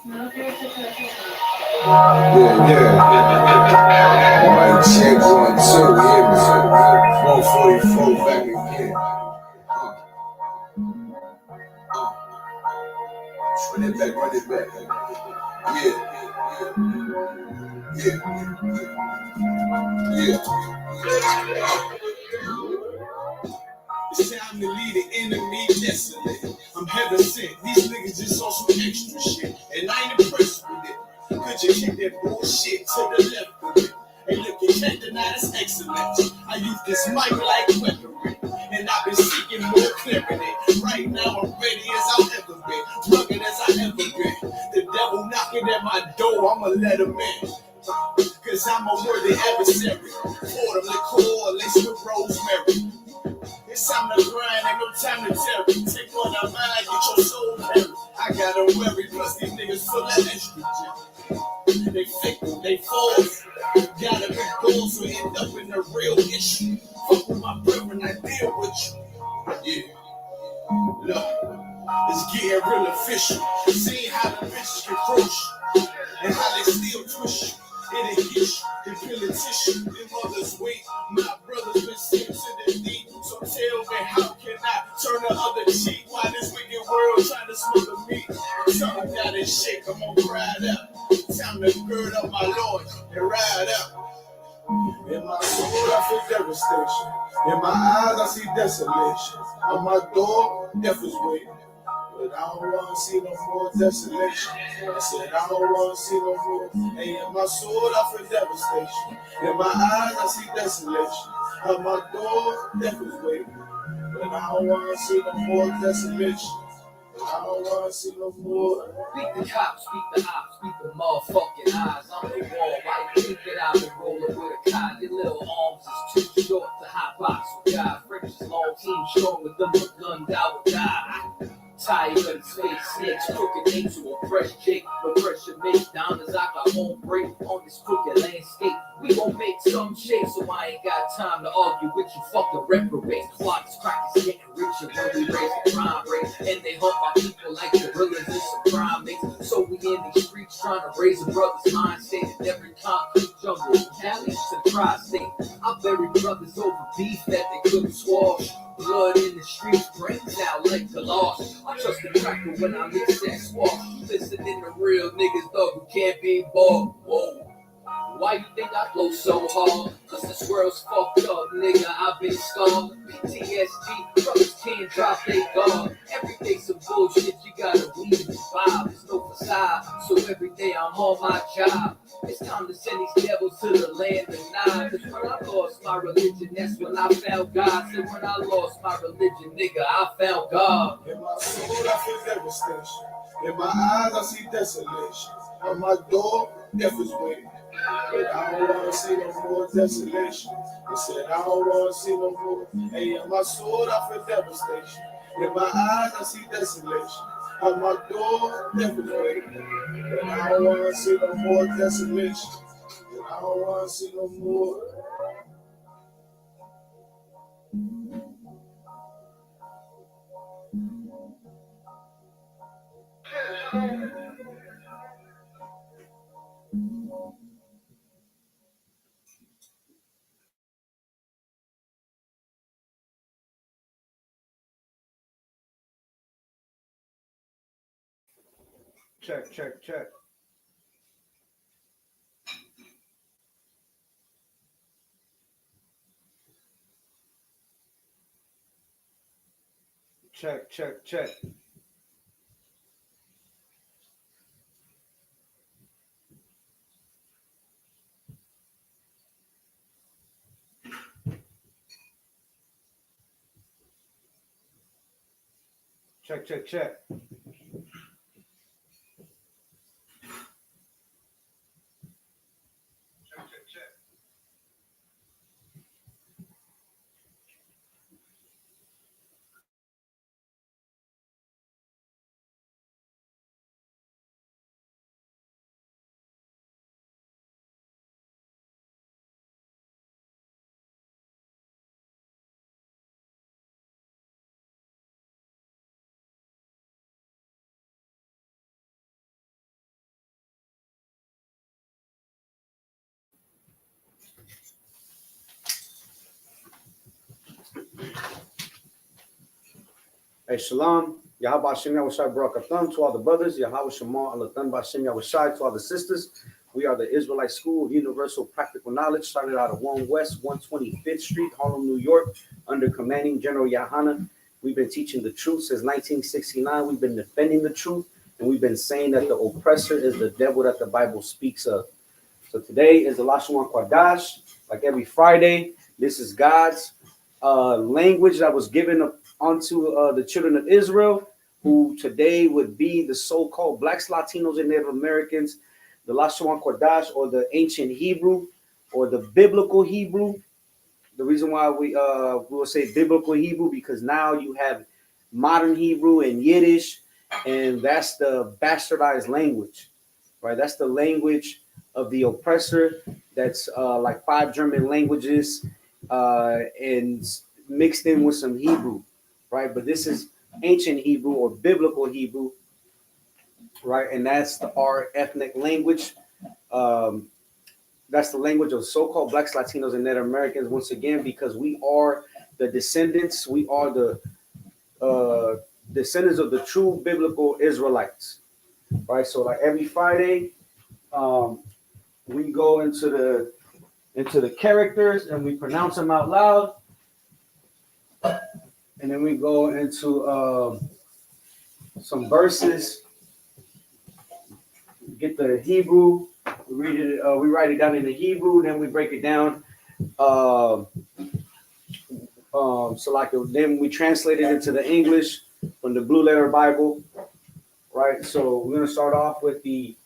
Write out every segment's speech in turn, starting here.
Yeah, yeah. Mic check 1 2. Hear me. 144 back again. Run it back, run it back. Yeah, yeah, It's time to lead the enemy desolate. I'm heaven sent. These niggas just on some extra shit, and I ain't impressed with it. Could you kick that bullshit to the left of it? Hey, look, you can't deny this excellence. I use this mic like weaponry, and I've been seeking more clarity. Right now, I'm ready as I've ever been, rugged as I ever been. The devil knocking at my door, I'ma let him in. Cause I'm a worthy adversary. Pour them liqueur laced with rosemary. It's time to grind, ain't no time to tarry. Take what I'm mine, get your soul carried. I gotta worry, plus these niggas full of estrogen. They fickle, they false. Gotta be goals to end up in a real issue. Fuck with my brethren, I deal with you. Yeah, look, it's getting real official. Seeing how the bitches can crush you, and how they still twist you. It'll hit you, they peel a tissue. Them mothers wait, my brothers been sent to the deep. So tell me, how can I turn the other cheek? Why this wicked world trying to smother me? Something down and shake, I'm gonna ride out. Time to gird up my Lord and ride out. In my soul, I feel devastation. In my eyes, I see desolation. On my door, death is waiting. But I don't want to see no more desolation. I said, I don't want to see no more. Hey, in my soul, I feel devastation. In my eyes, I see desolation. On my door, death is waiting. But I don't want to see no more desolation. I don't want to see no more. Beat the cops, beat the ops, beat the motherfucking eyes. I'm the wall, why you think that I've been rolling with a cod? Your little arms is too short to hot box with God. French is long, team strong with them, a gunned out die. Tired of these fake snakes, crooked names to oppress Jake. But pressure makes diamonds, I got home break on this crooked landscape. We gon' make some shape, so I ain't got time to argue with you fucking reprobates. Clocks, crackers getting richer when we raise the crime rate. And they hump our people like gorillas and some primates. So we in these streets trying to raise a brother's mind state in every concrete jungle. Cali to the tri-state. I buried brothers over beef that they couldn't squash. Blood in the streets, brains out like the lost. I trust the cracker when I mix that squash. Listening to real niggas, though, who can't be bought. Whoa. Why you think I flow so hard? Cause this world's fucked up, nigga, I've been scarred. PTSD, brothers can't drop their guard. Every day some bullshit, you gotta weed and vibe. There's no facade, so every day I'm on my job. It's time to send these devils to the land of Nine. Cause when I lost my religion, that's when I found God. So when I lost my religion, nigga, I found God. In my soul, I feel devastation. In my eyes, I see desolation. On my door, death is waiting. But I don't want to see no more desolation. I said, I don't want to see no more. Hey, in my soul, I feel devastation. In my eyes, I see desolation. On my door, death is waiting. But I don't want to see no more desolation. I don't want to see no more. Check, check, check. Check, check, check. Check, check, check. Hey, Shalom. Yahweh Shem Yahushai Barakatham to all the brothers. Yahweh Shema Alatan Bashem Yahushai to all the sisters. We are the Israelite School of Universal Practical Knowledge, started out of 1 West, 125th Street, Harlem, New York, under commanding General Yahana. We've been teaching the truth since 1969. We've been defending the truth, and we've been saying that the oppressor is the devil that the Bible speaks of. So today is the Lashawan Qadash. Like every Friday, this is God's language that was given onto the children of Israel, who today would be the so-called blacks, Latinos, and Native Americans, the Lashawan Qadash, or the ancient Hebrew, or the biblical Hebrew. The reason why we will say biblical Hebrew, because now you have modern Hebrew and Yiddish, and that's the bastardized language, right? That's the language of the oppressor. That's like 5 German languages and mixed in with some Hebrew, right? But this is ancient Hebrew or biblical Hebrew, right? And that's our ethnic language. That's the language of so-called blacks, Latinos, and Native Americans. Once again, because we are the descendants, we are the descendants of the true biblical Israelites, right? So, like every Friday, we go into the characters and we pronounce them out loud, and then we go into some verses, get the Hebrew, we read it, we write it down in the Hebrew, then we break it down. So like then we translate it into the English from the Blue Letter Bible, right? So we're gonna start off with the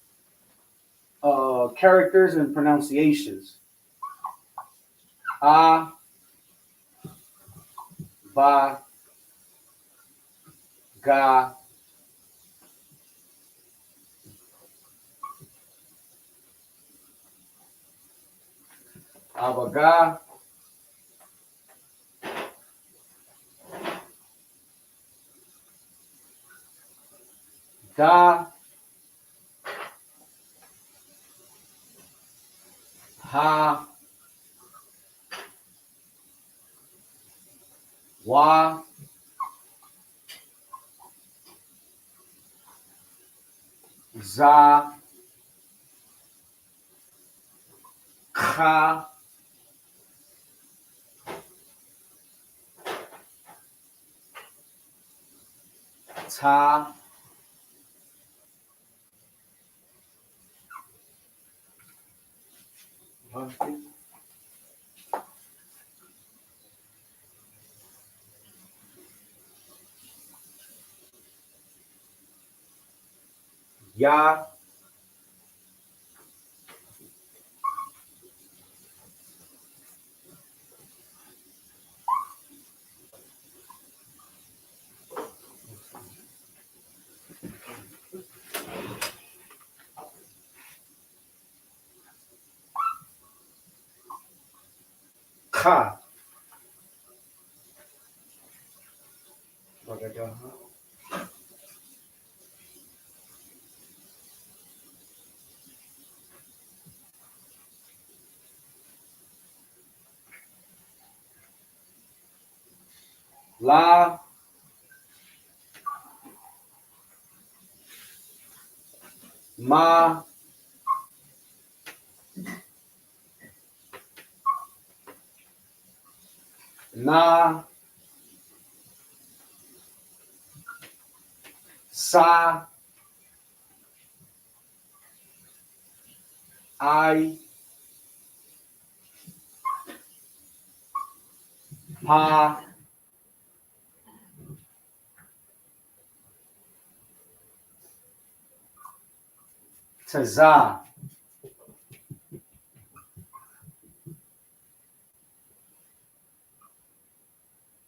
characters and pronunciations. A, ba, ga, abaga, da, ha, wa, za, cha, ta, ya, ka. La, ma, na, sa, I, pa, taza,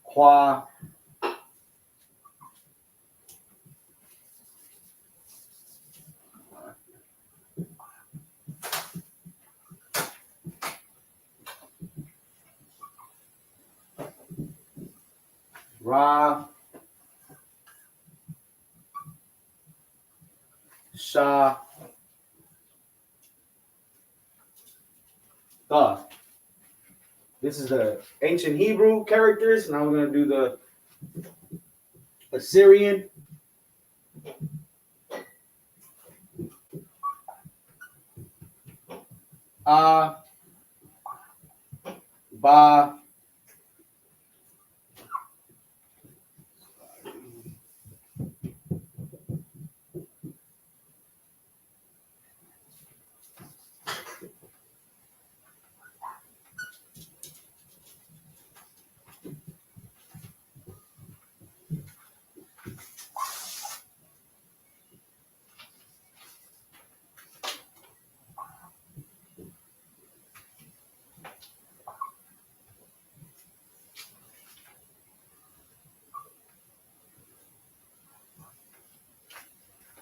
qua, ra, sha, da. This is the ancient Hebrew characters. Now we're going to do Assyrian, A, Ba,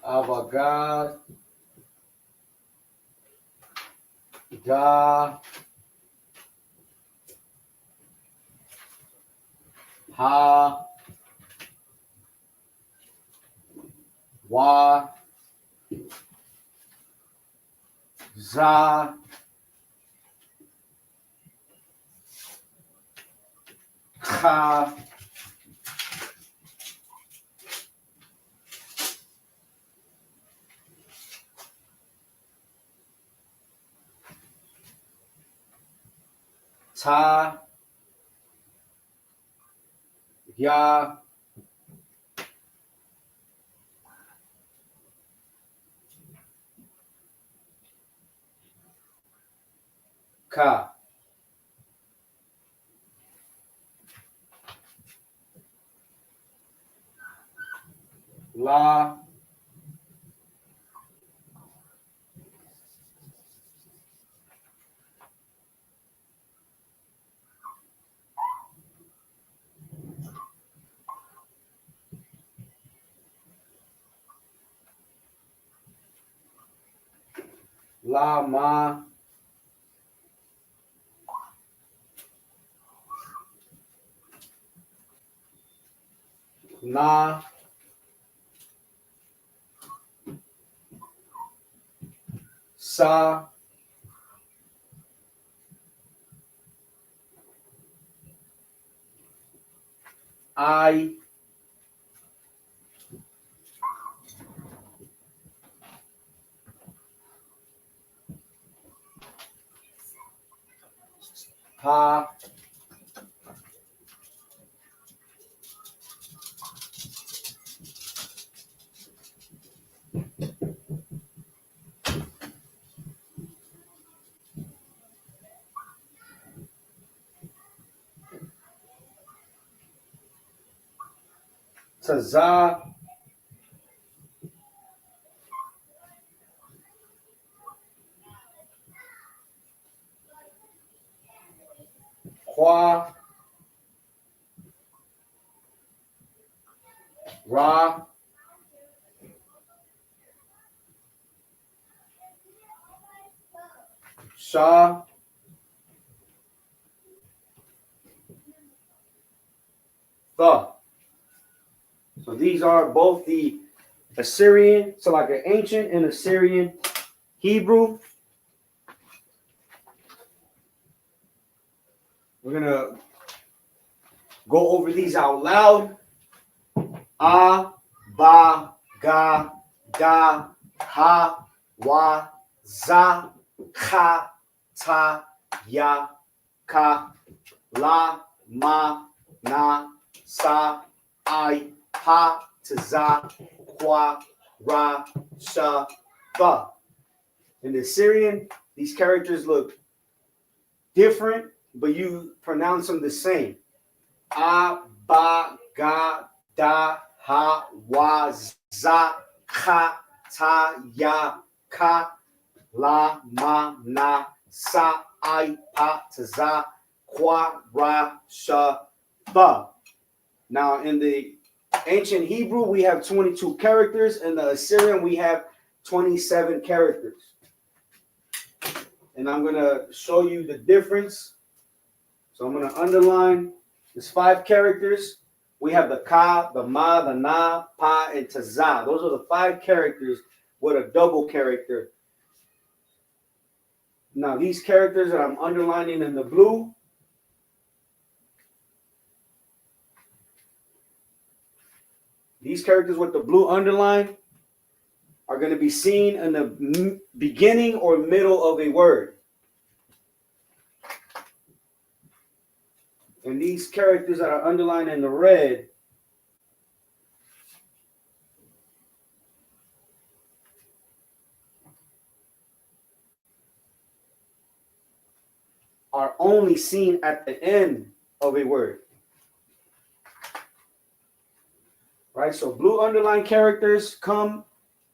Avagad, Ga, Ha, Wa, Za, Kha, Ta, Ya, Ka, La, La, Ma, Na, Sa, I, Ha, Taza, Kwa, Ra, Sha, Tha. So these are both the Assyrian, so like an ancient and Assyrian Hebrew. We're gonna go over these out loud. A, Ba, Ga, Da, Ha, Wa, Za, Kha, Ta, Ya, Ka, La, Ma, Na, Sa, I, Ha, Tza, Kwa, Ra, Sha, Tha. In the Syrian, these characters look different, but you pronounce them the same. A, Ba, Ga, Da, Ha, Wa, Za, Kha, Ta, Ya, Ka, La, Ma, Na, Sa, I, Pa, Tza, Kwa, Ra, Sha, Tha. Now, in the ancient Hebrew, we have 22 characters. In the Assyrian, we have 27 characters. And I'm going to show you the difference. So I'm going to underline. There's 5 characters. We have the Ka, the Ma, the Na, Pa, and Tza. Those are the 5 characters with a double character. Now, these characters that I'm underlining in the blue, These characters with the blue underline are going to be seen in the beginning or middle of a word. And these characters that are underlined in the red are only seen at the end of a word. Right? So blue underline characters come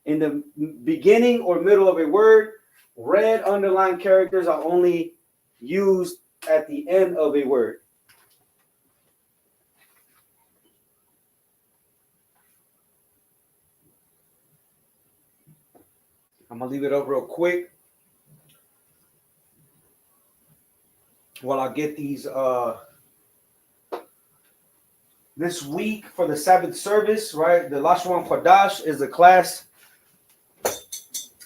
in the beginning or middle of a word. Red underline characters are only used at the end of a word. I'm going to leave it up real quick while I get these this week for the Sabbath service, right? The Lashawan Qadash is a class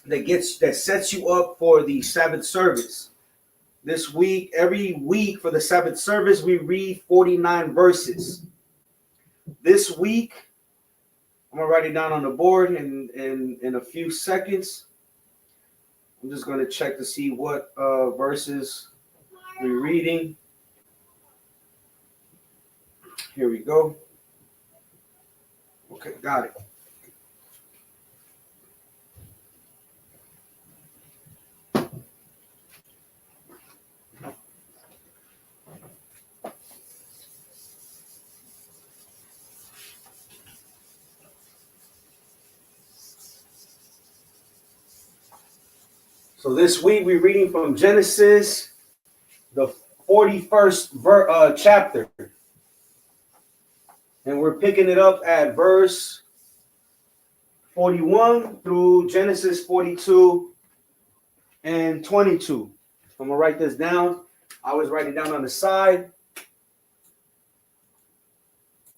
that sets you up for the Sabbath service. This week, every week for the Sabbath service, we read 49 verses. This week, I'm gonna write it down on the board in a few seconds. I'm just gonna check to see what verses we're reading. Here we go. Okay, got it. So this week we're reading from Genesis, the 41st chapter. And we're picking it up at verse 41 through Genesis 42 and 22. I'm going to write this down. I always write it down on the side.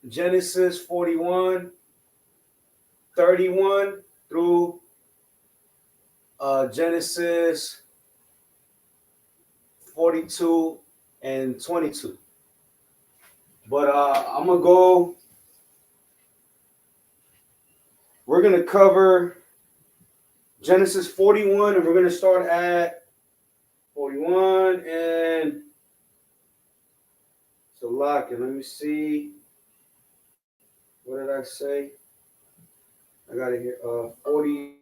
Genesis 41, 31 through Genesis 42 and 22. But I'm going to go. We're going to cover Genesis 41, and we're going to start at 41 and so lock it. Let me see. What did I say? I got it here. 40.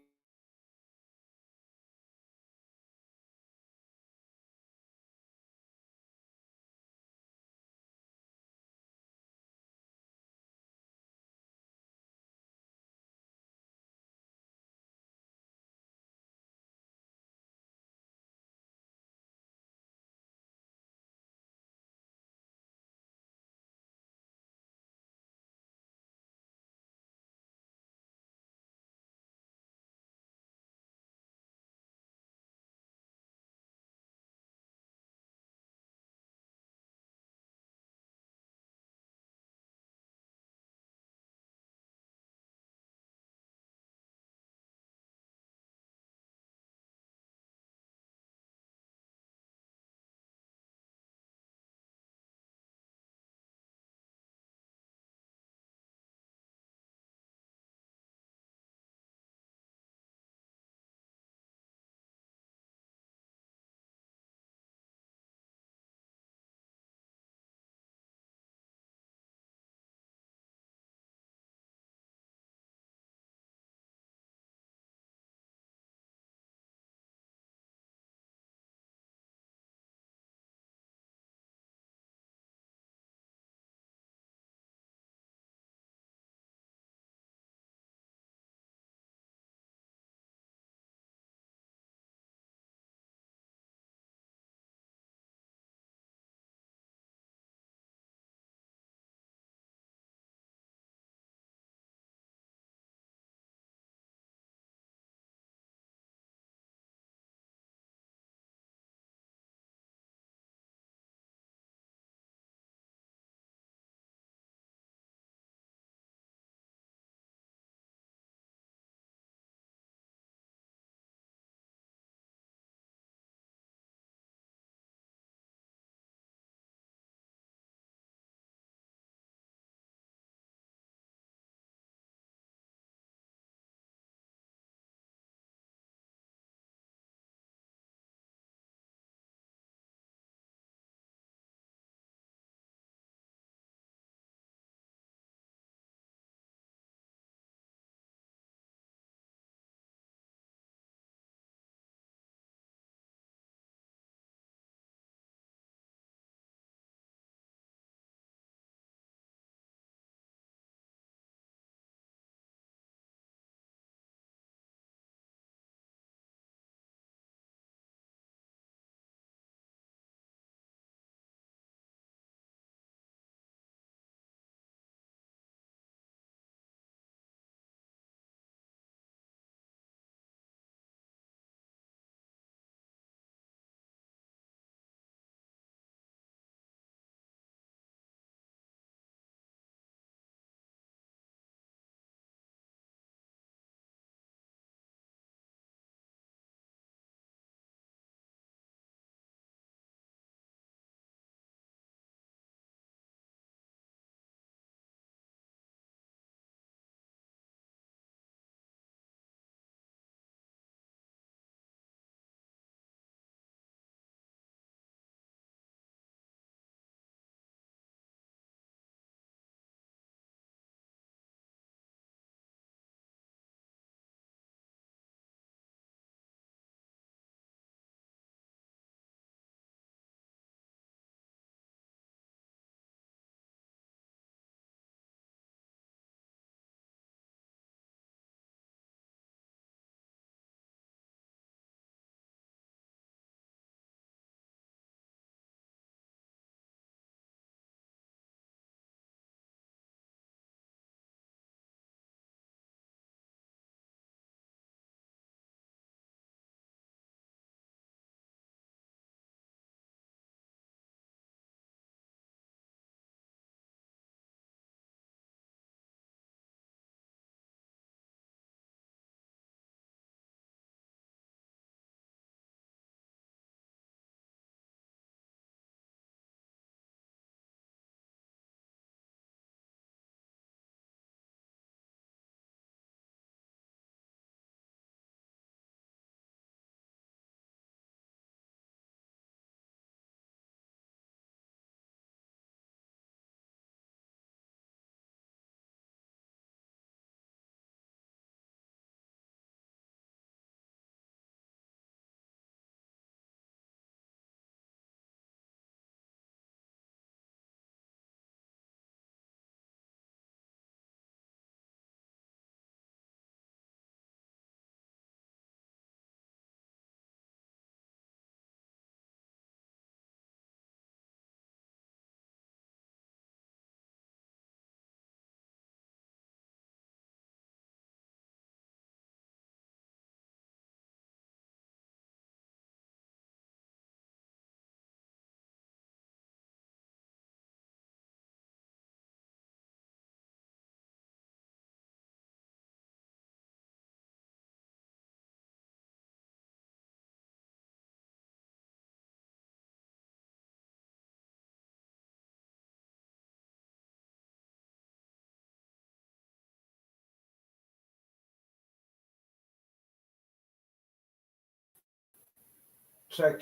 Check.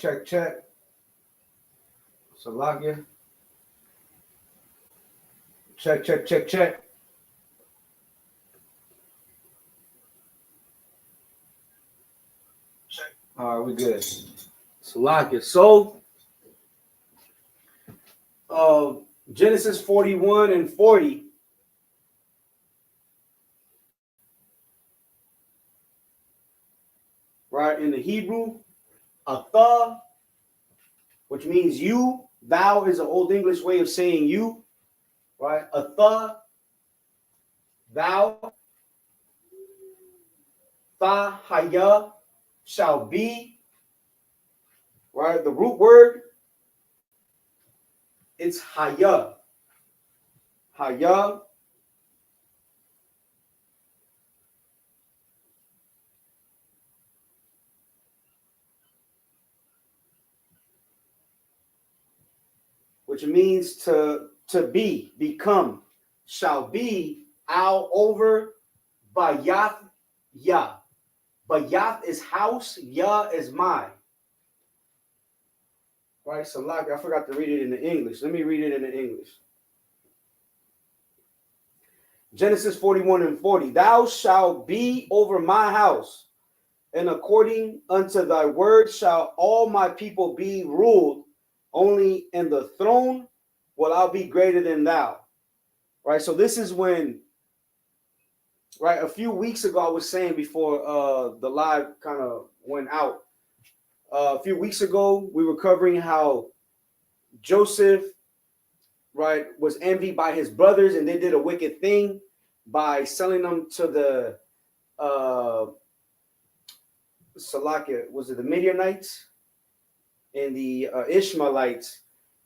Salakia. Check. All right, we good. Salakia. So, Genesis 41 and 40. Right, in the Hebrew, atha, which means you. Thou is an Old English way of saying you. Right, atha, thou, tha, haya, shall be. Right, the root word, it's haya. Haya. Which means to be, become, shall be, al, over, bayath, ya. Bayath is house, ya is my. Right, so like I forgot to read it in the English. Let me read it in the English. Genesis 41 and 40. Thou shalt be over my house, and according unto thy word shall all my people be ruled. Only in the throne will I be greater than thou. Right, so this is when, right, a few weeks ago I was saying before the live kind of went out. A few weeks ago we were covering how Joseph, right, was envied by his brothers, and they did a wicked thing by selling them to the Salakia, was it the Midianites and the Ishmaelites,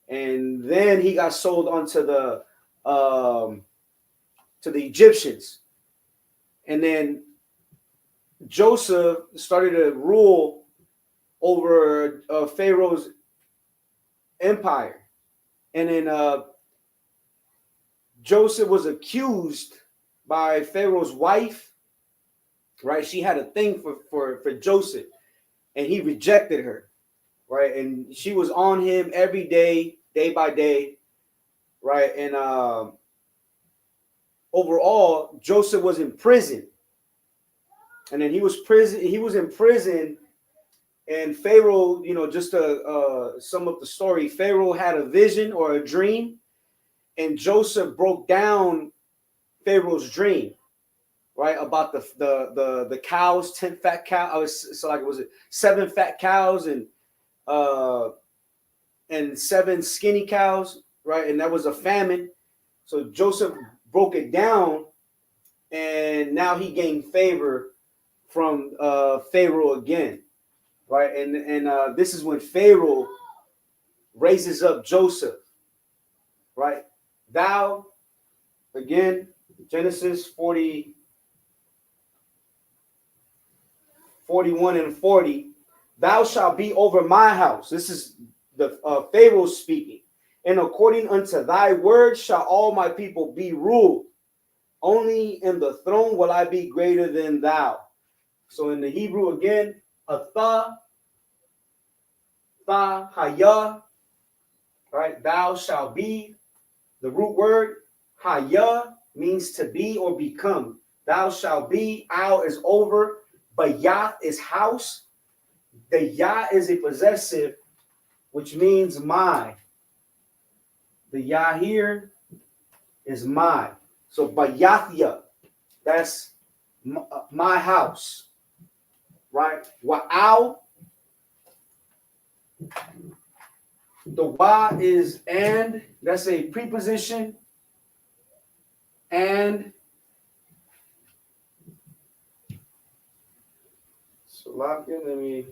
and then he got sold onto the Egyptians, and then Joseph started to rule over Pharaoh's empire, and then Joseph was accused by Pharaoh's wife. Right, she had a thing for Joseph, and he rejected her. Right, and she was on him every day, day by day. Right, and overall, Joseph was in prison, and then he was in prison, and Pharaoh, just to sum up the story, Pharaoh had a vision or a dream, and Joseph broke down Pharaoh's dream. Right, about the cows, 10 fat cows. So like, was it 7 fat cows and 7 skinny cows? Right, and that was a famine. So Joseph broke it down, and now he gained favor from Pharaoh again. Right, and this is when Pharaoh raises up Joseph. Right, thou, again, Genesis 41 and 40, thou shalt be over my house. This is the Pharaoh speaking. And according unto thy word shall all my people be ruled. Only in the throne will I be greater than thou. So in the Hebrew again, atha, tha, haya, right? Thou shalt be. The root word haya means to be or become. Thou shalt be. Al is over. Bayath is house. The ya is a possessive, which means my. The ya here is my. So bayathya, that's my house, right? Wa'al, the wa is and, that's a preposition, and so let me.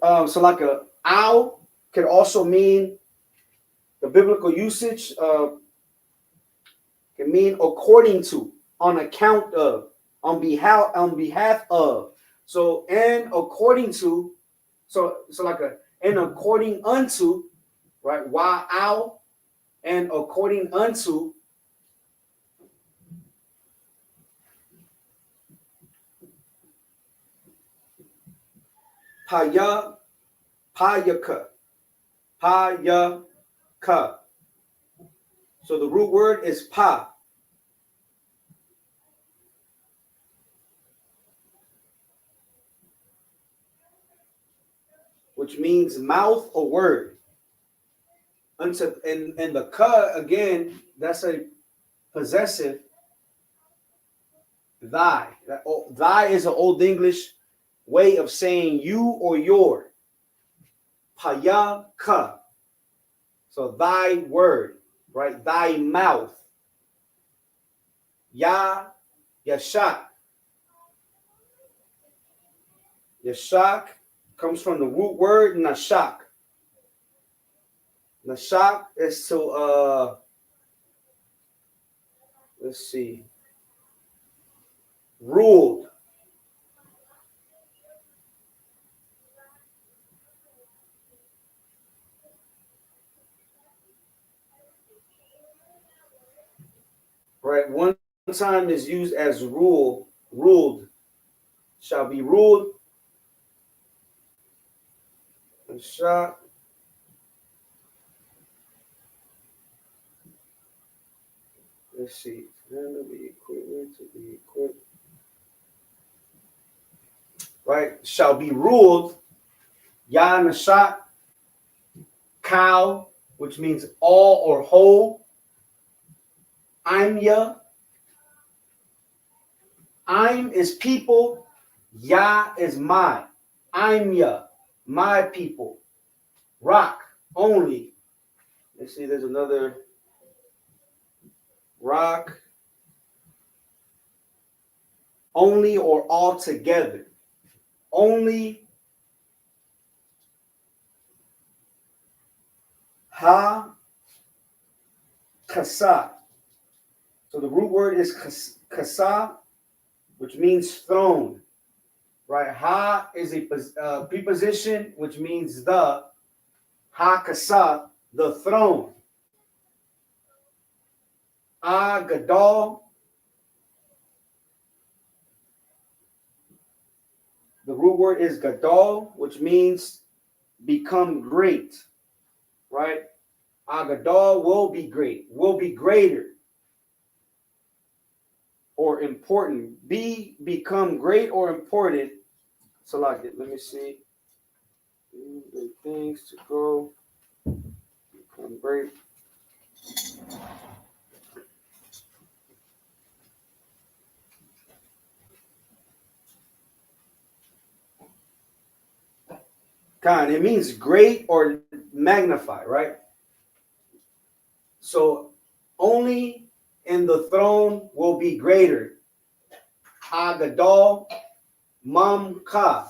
So like a ow could also mean, the biblical usage can mean according to, on account of, on behalf of. So and according to, so like a and according unto, right? Why ow, and according unto payaka, payaka. So the root word is pa, which means mouth or word. Unto and the ka again, that's a possessive. Thy. Thy is an old English way of saying you or your. Paya ka. So thy word, right? Thy mouth. Ya, yashak. Yashak comes from the root word nashak. Nashak is to let's see, ruled. Right? One time is used as ruled, shall be ruled. Nashak. Let's see. To be equivalent to be equipped. Right? Shall be ruled. Ya nashak. Cow, which means all or whole. I'm ya. I'm is people. Ya is my. I'm ya. My people. Rock only. Let's see, there's another rock. Only or all together. Only. Ha. Kasa. So the root word is kasa, which means throne. Right? Ha is a preposition, which means the. Ha kasa, the throne. Gadol. The root word is gadol, which means become great. Right? Gadol will be great, will be greater or important. Become great or important. So like it, let me see. The things to grow, become great. Kind, it means great or magnify, right? So only in the throne will be greater. Agadol Mamka.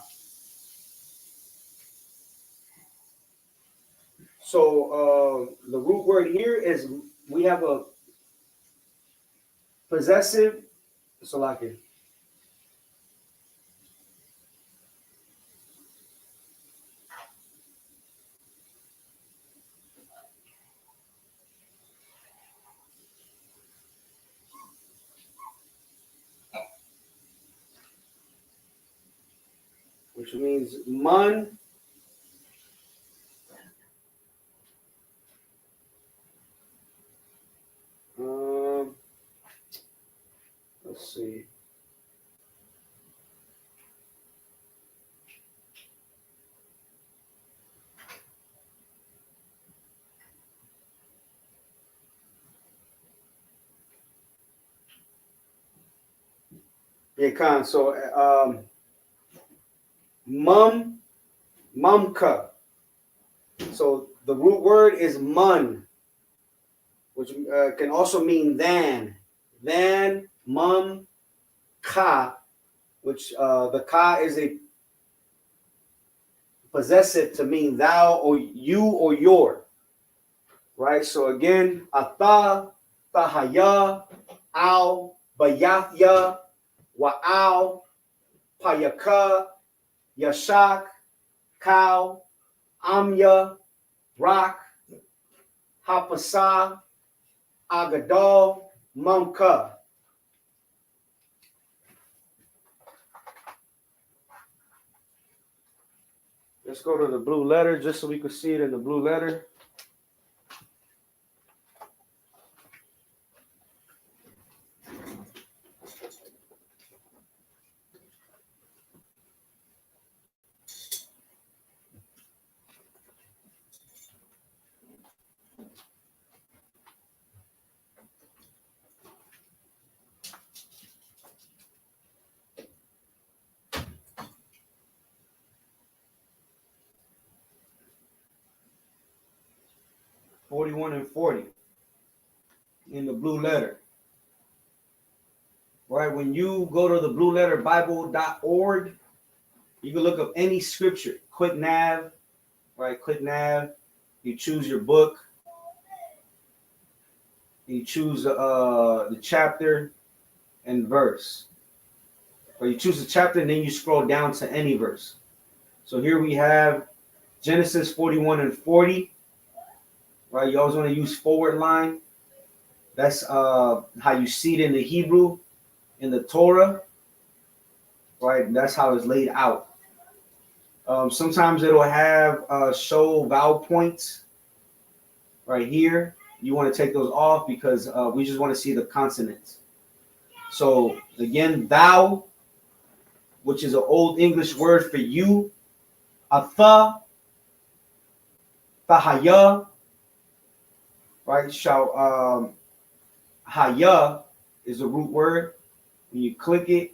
So the root word here is we have a possessive. So like it. Which means man. Let's see. Yeah, Khan. So mumka. So the root word is mun, which can also mean than, mum, ka, which the ka is a possessive to mean thou or you or your. Right? So again, ata, tahaya, al, bayathya, wa'al, payaka, yashak, cow, amya, rock, Hapasa, Agadol, Monka. Let's go to the blue letter just so we can see it in the blue letter. $41 and $40 in the blue letter. Right, when you go to the blueletterbible.org, you can look up any scripture. Click nav, right? Click nav. You choose your book. You choose the chapter and verse. Or you choose the chapter and then you scroll down to any verse. So here we have Genesis 41 and 40. Right, you always want to use forward line. That's how you see it in the Hebrew, in the Torah. Right, that's how it's laid out. Sometimes it'll have show vowel points right here. You want to take those off because we just want to see the consonants. So again, thou, which is an old English word for you, atha, thahaya, right? Shall haya is a root word. When you click it,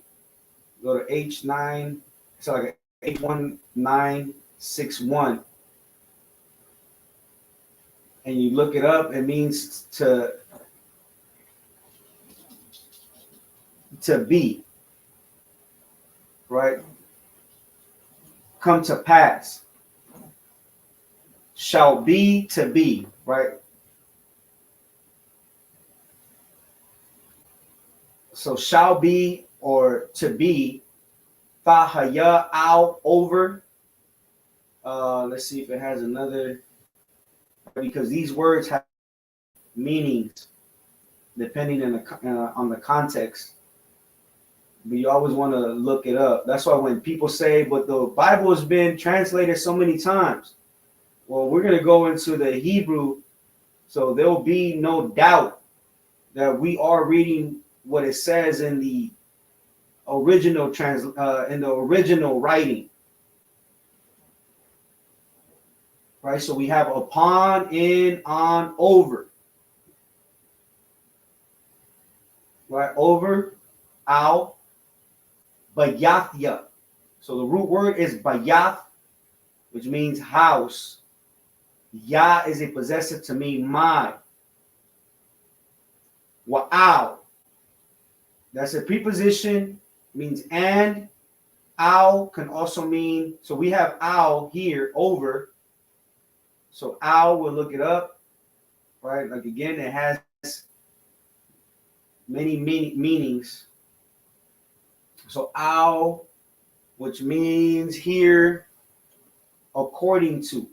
go to H9. It's like an 81961. And you look it up, it means to be, right? Come to pass. Shall be, to be, right? So shall be or to be, fahaya, out, over. Let's see if it has another, because these words have meanings depending on the context. But you always want to look it up. That's why when people say, but the Bible has been translated so many times. Well, we're going to go into the Hebrew, so there'll be no doubt that we are reading what it says in the original writing. Right? So we have upon, in, on, over. Right? Over, out, bayathya. So the root word is bayath, which means house. Ya is a possessive to mean my. Wa'al. That's a preposition, means and. Al can also mean, so we have al here, over. So al, we'll look it up, right? Like again, it has many meanings. So al, which means here, according to,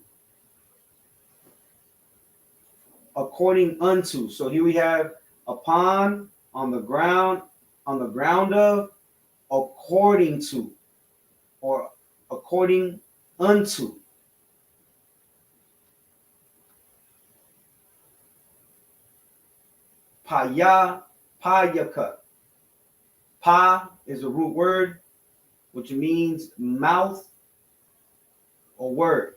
according unto. So here we have upon, on the ground of, according to, or according unto. Paya, payaka. Pa is a root word, which means mouth or word.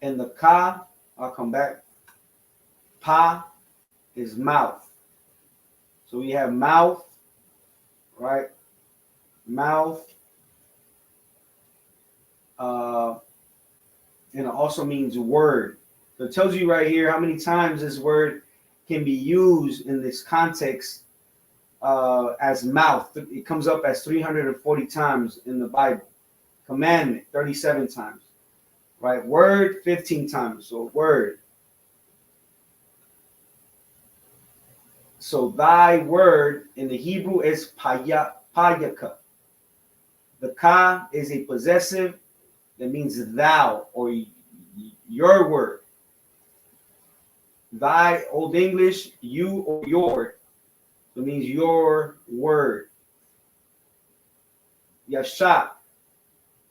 And the ka, I'll come back. Pa is mouth. So we have mouth, right? Mouth. And it also means word. So it tells you right here how many times this word can be used in this context as mouth. It comes up as 340 times in the Bible. Commandment, 37 times. Right? Word, 15 times. So word. So thy word in the Hebrew is payaka. The ka is a possessive That means thou or your word. Thy, Old English, you or your. It means your word. Yashak.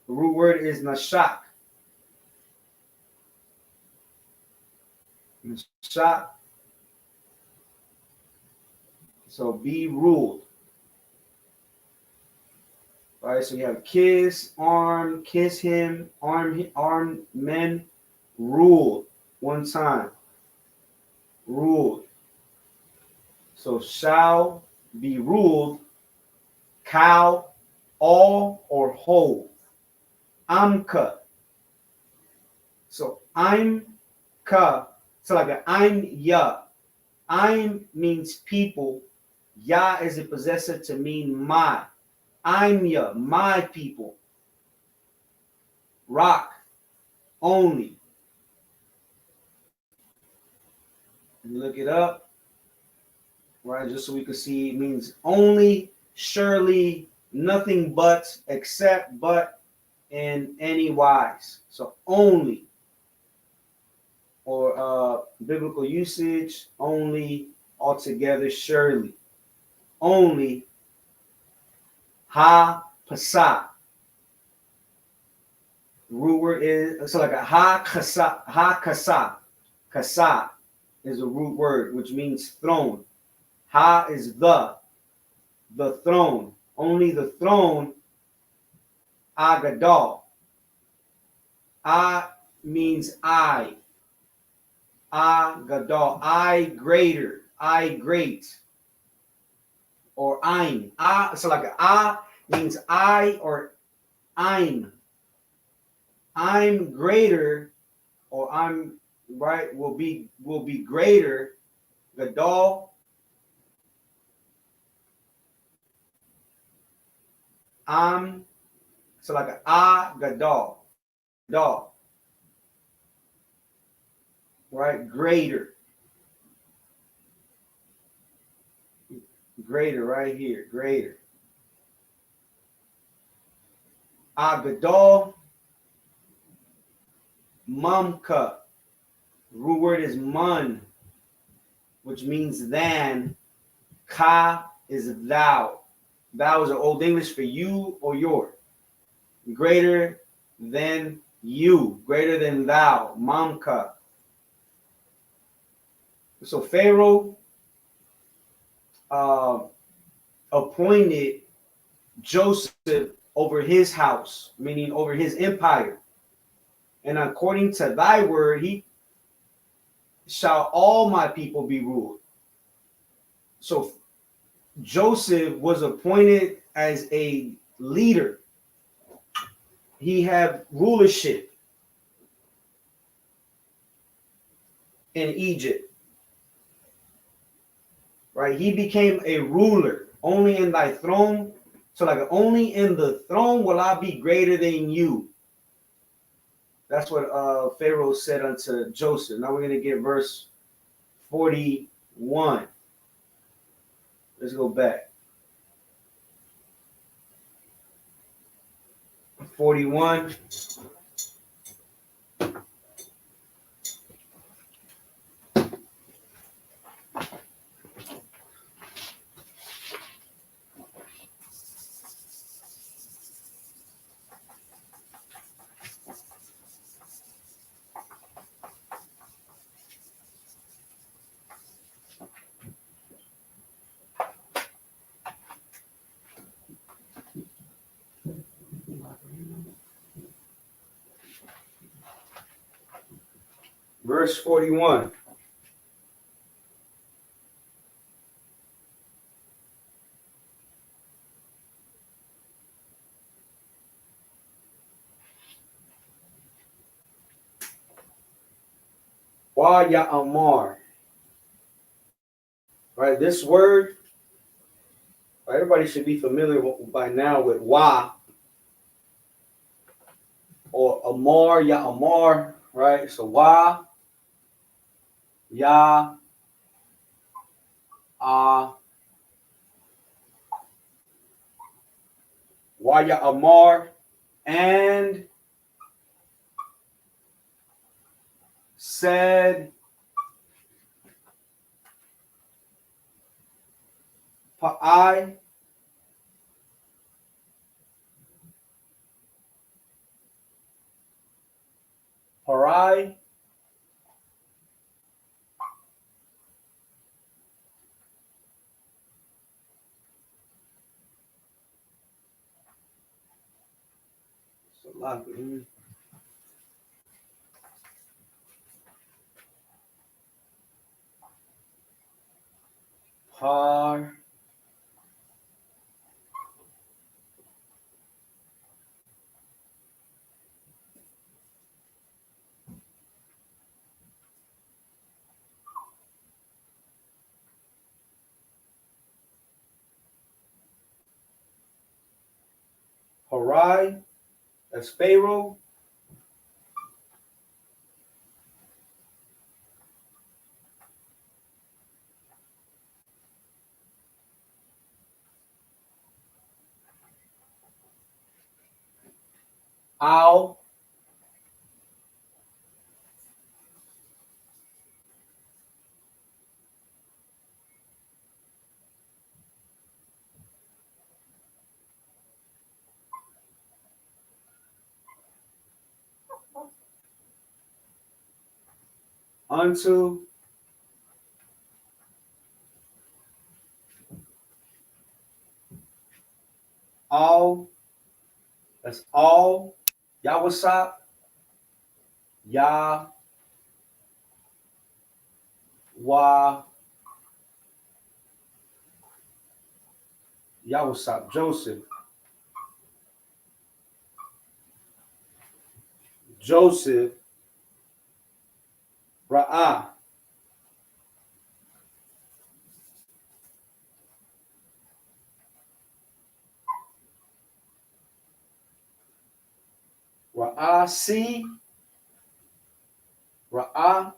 The root word is nashak. Nashak. So be ruled. All right, so you have kiss, arm, kiss him, arm men, ruled. One time. Ruled. So shall be ruled, cow, all or whole. Amka. So I'm ka. So like a I'm ya. I'm means people. Ya is a possessor to mean my. I'm ya, my people. Rock, only. You look it up, right? Just so we can see, it means only, surely, nothing but, except, but, in any wise. So only. Or biblical usage, only, altogether, surely. Only, ha, pasa. Root word is, so like a ha, kasa, ha, kasa. Kasa is a root word, which means throne. Ha is the throne. Only the throne, agadal. A means I. Agadal. I greater. I great. Or I'm. So like a means I or I'm. I'm greater, or I'm right will be greater. Gadol. So like a gadol. Gadol. Right? Greater. Greater right here. Greater. Agadol. Mamka. Root word is mun, which means than. Ka is thou. Thou is an Old English for you or your. Greater than you. Greater than thou. Mamka. So Pharaoh appointed Joseph over his house, meaning over his empire. And according to thy word, he shall all my people be ruled. So Joseph was appointed as a leader. He had rulership in Egypt. Right? He became a ruler. Only in thy throne. So like only in the throne will I be greater than you. That's what Pharaoh said unto Joseph. Now we're going to get verse 41. Let's go back. 41. Verse 41. Wa ya amar. Right, this word, everybody should be familiar by now with wa or amar, ya amar, right? So wa, ya, wa ya amar, and said, Pa'ai, Parai, it's a lot of it. Par, Parai, that's Pharaoh. Al, unto, all, that's all, Yawasap, Yah, Wa, Yawasap, Joseph, Joseph, Ra'ah, Ra'ah, C, Ra'ah,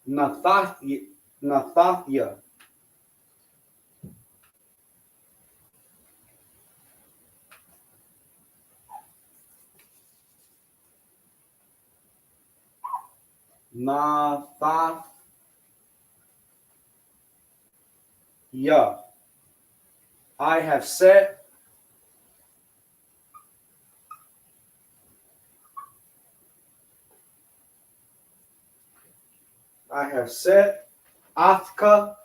Nathathia, Nathathia, Nathathia, I have set, Athka,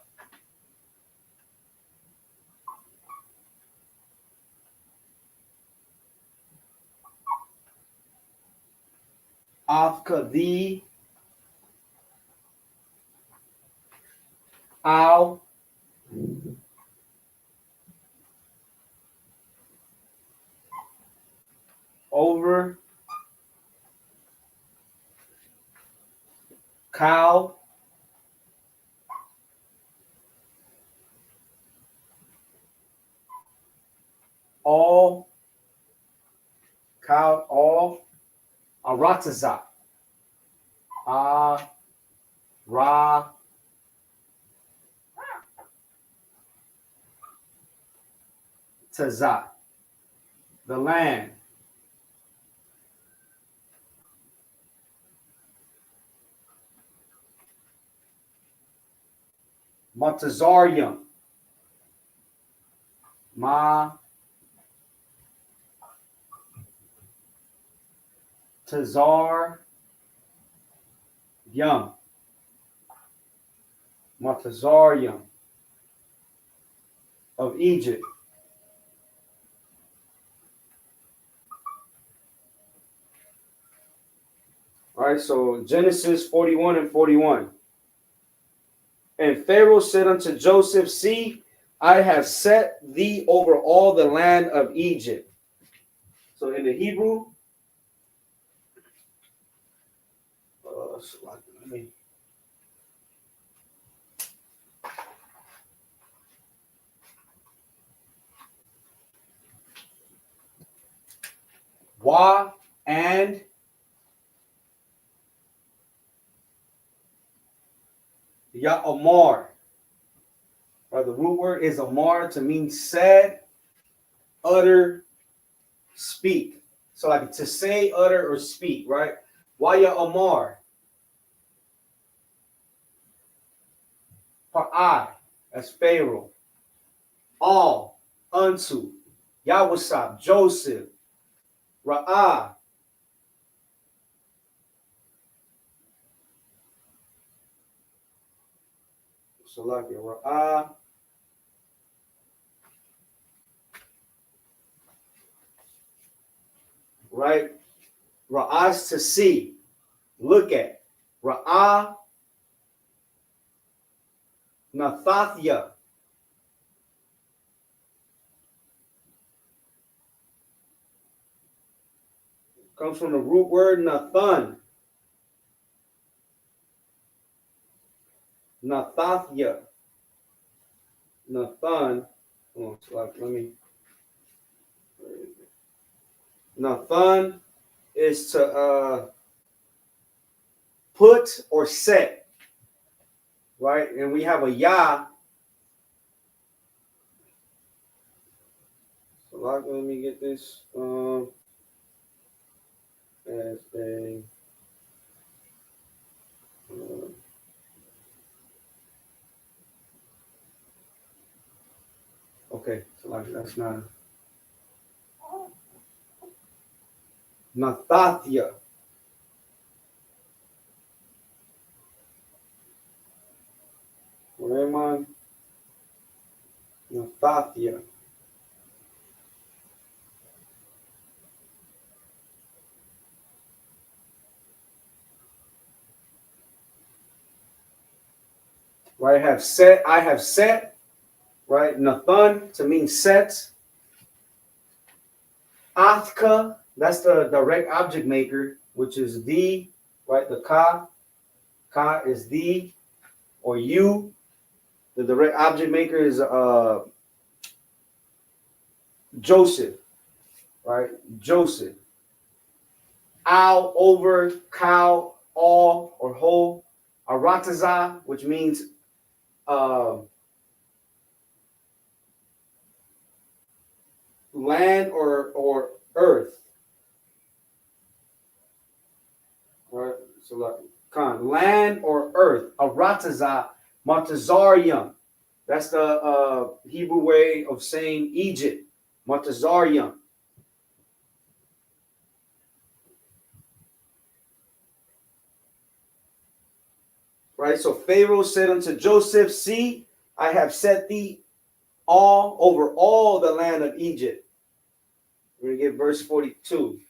Athka, thee, Al, over, cow, all, cow, all, Arataza, Ah, Ra, Tazat, the land, Montazarium, Ma, Tazar, Yum, Montazarium of Egypt. All right, so Genesis 41 and 41. And Pharaoh said unto Joseph, see, I have set thee over all the land of Egypt. So in the Hebrew, Wa and Ya'amar. Or the root word is amar to mean said, utter, speak. So like to say, utter, or speak, right? Waya Amar. Pa'ai, that's Pharaoh. All, unto. Yawasab, Joseph. Ra'ah. So like Ra'ah. Right? Ra'ah's to see. Look at. Ra'ah. Nathathya. Comes from the root word Nathan. Nathathya. Nathan. Oh, so like, let me. Nathan is to put or set, right? And we have a Yah. So like, let me get this. As a okay, so like that's not Nathathya. Where am I? Nathathya. Right, I have set, right? Nathan to mean set. Athka, that's the direct object maker, which is the, right? The ka. Ka is the or you. The direct object maker is Joseph, right? Joseph. Al, over, cow, all, or whole. Arataza, which means land or earth. Right? So like land or earth. Arataza, Matazarium. That's the Hebrew way of saying Egypt. Matazarium. Right? So Pharaoh said unto Joseph, see, I have set thee all over all the land of Egypt. We're going to get verse 42.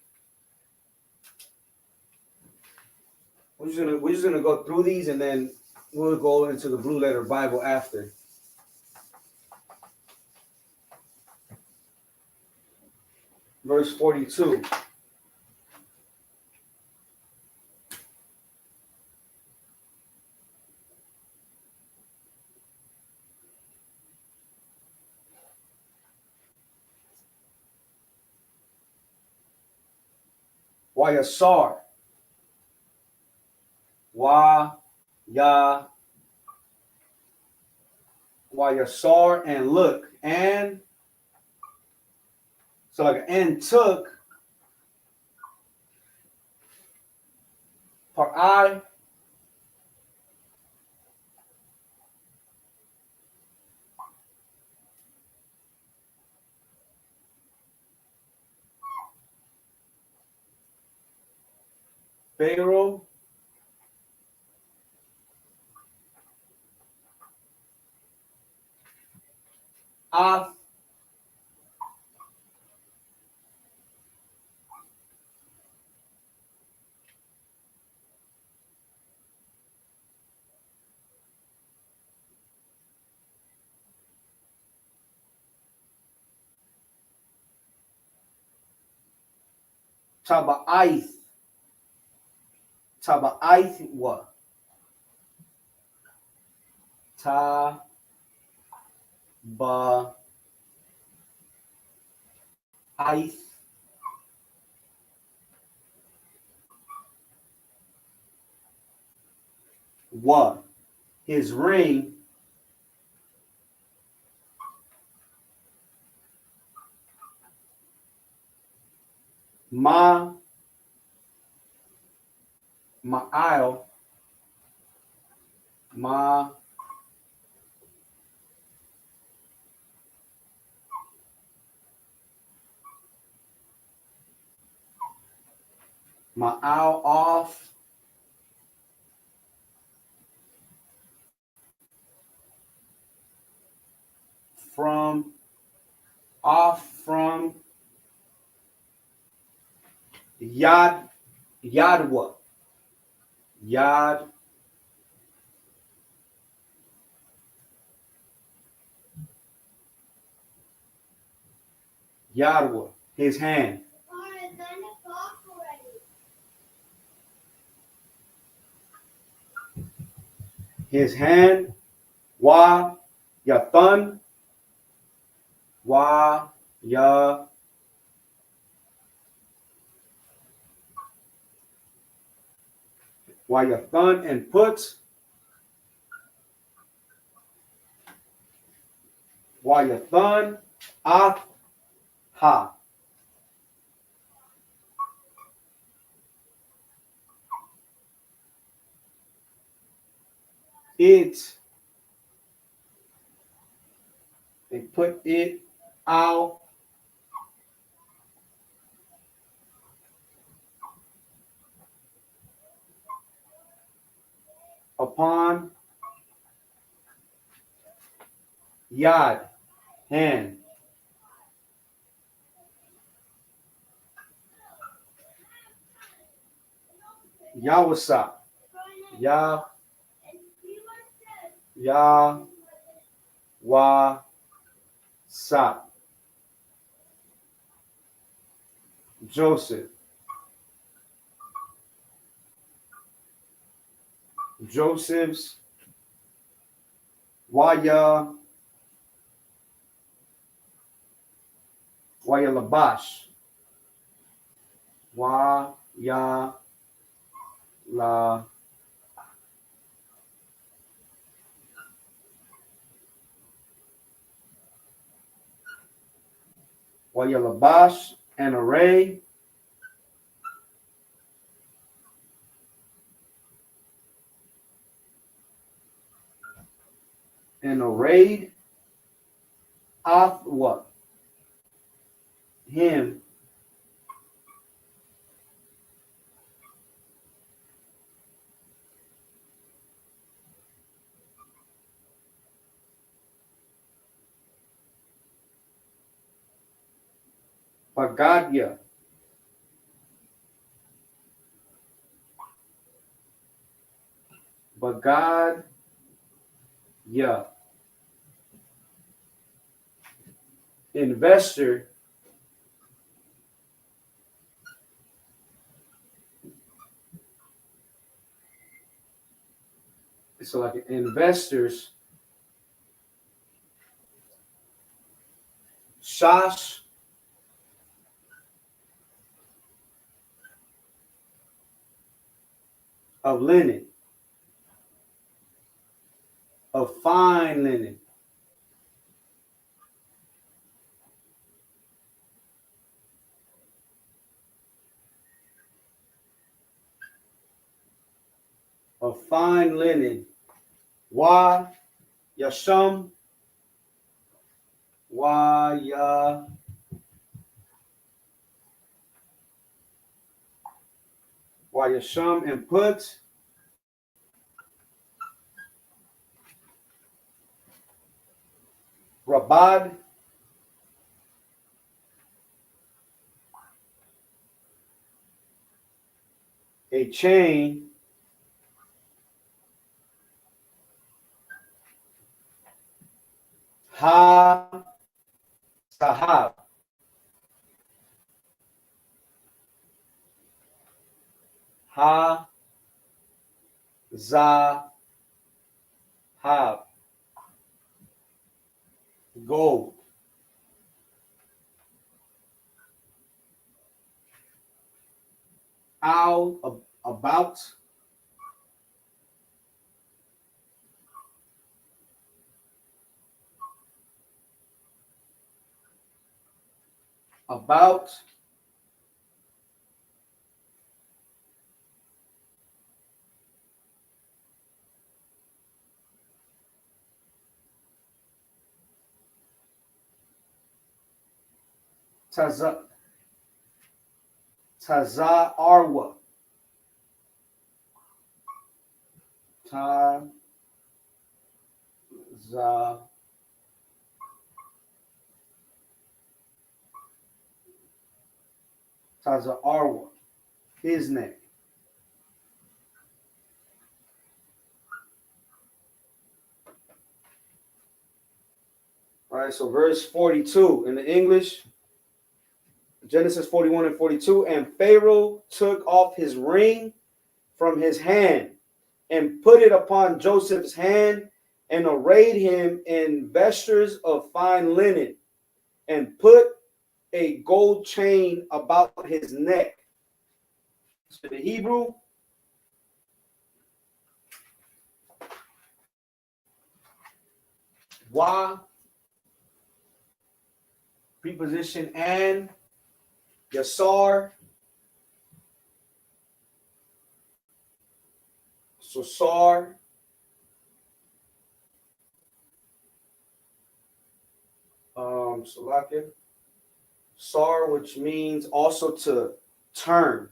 We're just gonna go through these and then we'll go into the Blue Letter Bible after. Verse 42. Wayasar. Wayasar and look. And so like and took Parai. Pharaoh. Ath. Taba'ith. Taba'ith what? Taba'ith what? His ring. Ma'al, ma Ma'al off from Yadwa. Yadwa, his hand. His hand. Wa Yathan. Wa Ya Yathan and put. Wa Yathan Ath Ha. It. They put it out upon Yad, hand. Yawasa. Ya Wa Sa. Joseph. Joseph's. Waya Labash. Waya La Waya Labash, an array. And arrayed off what? Him. Bagadya. Bagadya. Investor. So like investors. Shash of linen. Of fine linen. Of fine linen. Wa Yasham. Wa Ya. Wa Yasham and put. Rabad. A chain. Ha Sahab. Ha Zahab. Gold. Out about. About Tazarwa. Tazarwa. His name. All right, so verse 42 in the English, Genesis 41 and 42. And Pharaoh took off his ring from his hand and put it upon Joseph's hand and arrayed him in vestures of fine linen and put a gold chain about his neck. So the Hebrew, wa, preposition and, yasar, so sar, Salakia, sar, which means also to turn,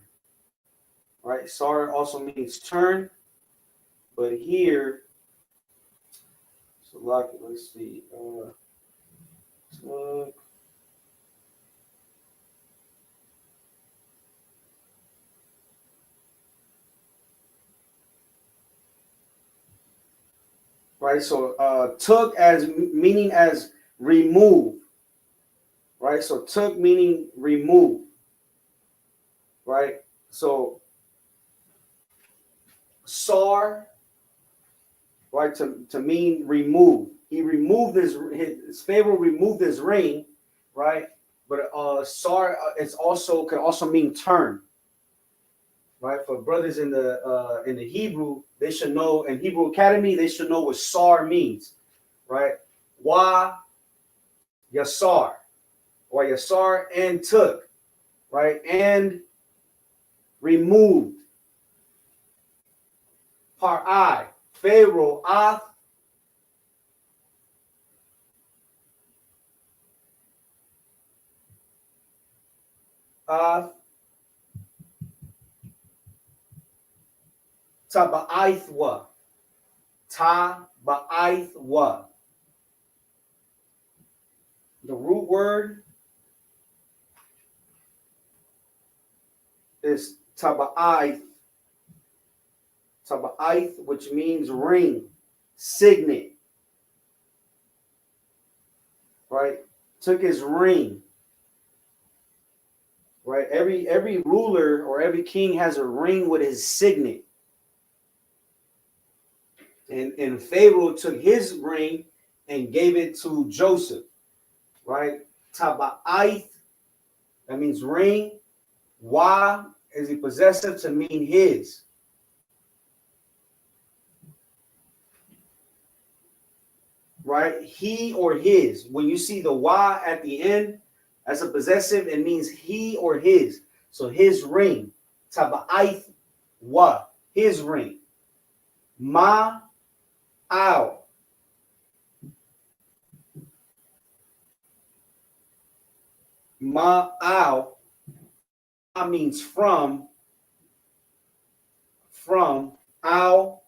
right? Sar also means turn, but here, Salakia, let's see, right? So took as meaning as remove, right? So took meaning remove, right? So sar, right, to mean remove. He removed his Pharaoh removed his ring, right? But sar it's also can also mean turn, right? For brothers in the Hebrew, they should know in Hebrew Academy, they should know what sar means, right? Wa yasar, or yasar and took, right? And removed. Parai, Pharaoh, Taba'ithwa. Taba'ithwa. The root word is taba'ith. Taba'ith, which means ring, signet. Right? Took his ring. Right? Every ruler or every king has a ring with his signet. And Pharaoh took his ring and gave it to Joseph. Right? Taba'ith, that means ring. Wa is a possessive to mean his. Right? He or his. When you see the wa at the end, as a possessive, it means he or his. So his ring. Taba'ith wa. His ring. Ma ow. Ma ow means from ow,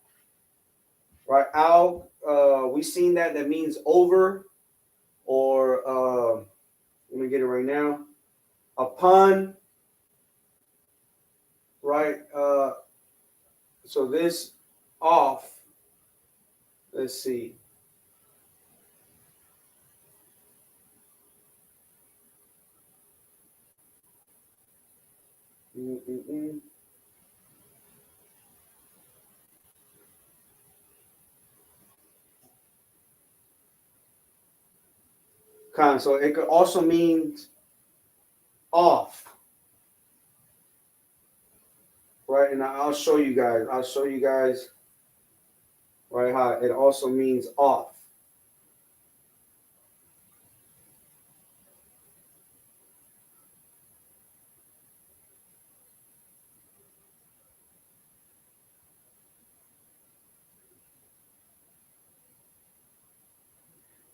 right? Ow, we seen that means over, or let me get it right now. Upon, right? So this off. Let's see. So it could also mean off, right? And I'll show you guys. Right how it also means off.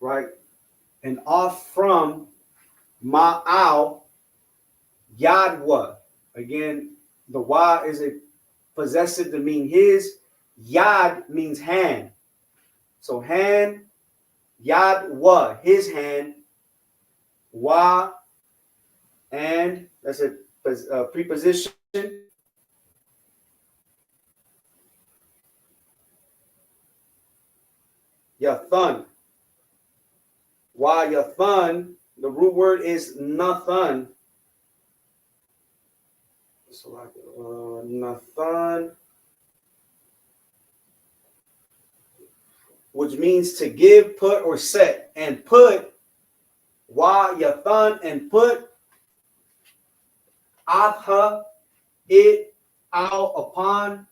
Right? And off from ma'al, Yadwa. Again, the wa is a possessive to mean his. Yad means hand. So hand, Yadwa, his hand, wa, and that's a preposition. Yathan. Wa yathan, the root word is nathan. So like nathan, which means to give, put, or set. And put, wa yathan, and put, atha, it, out, upon,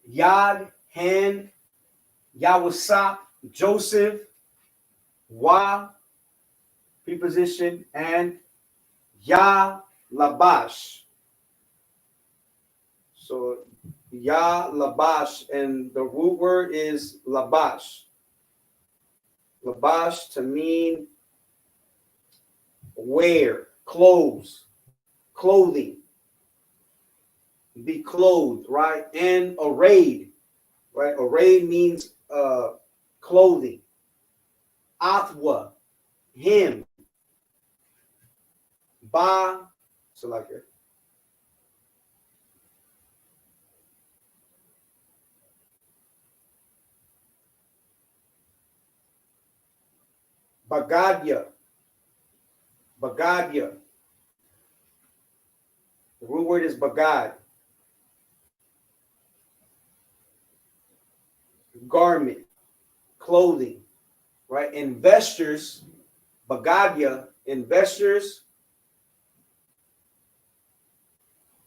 yad, hand, Yawasap, Joseph, Wa, preposition, and Ya Labash. So Ya Labash, and the root word is Labash. Labash to mean wear, clothes, clothing, be clothed, right? And arrayed, right? Arrayed means clothing. Athwa, him. Ba, so like it. Bagadia, Bagadia. The root word is bagad. Garment, clothing, right? Investors, Bagadia, investors,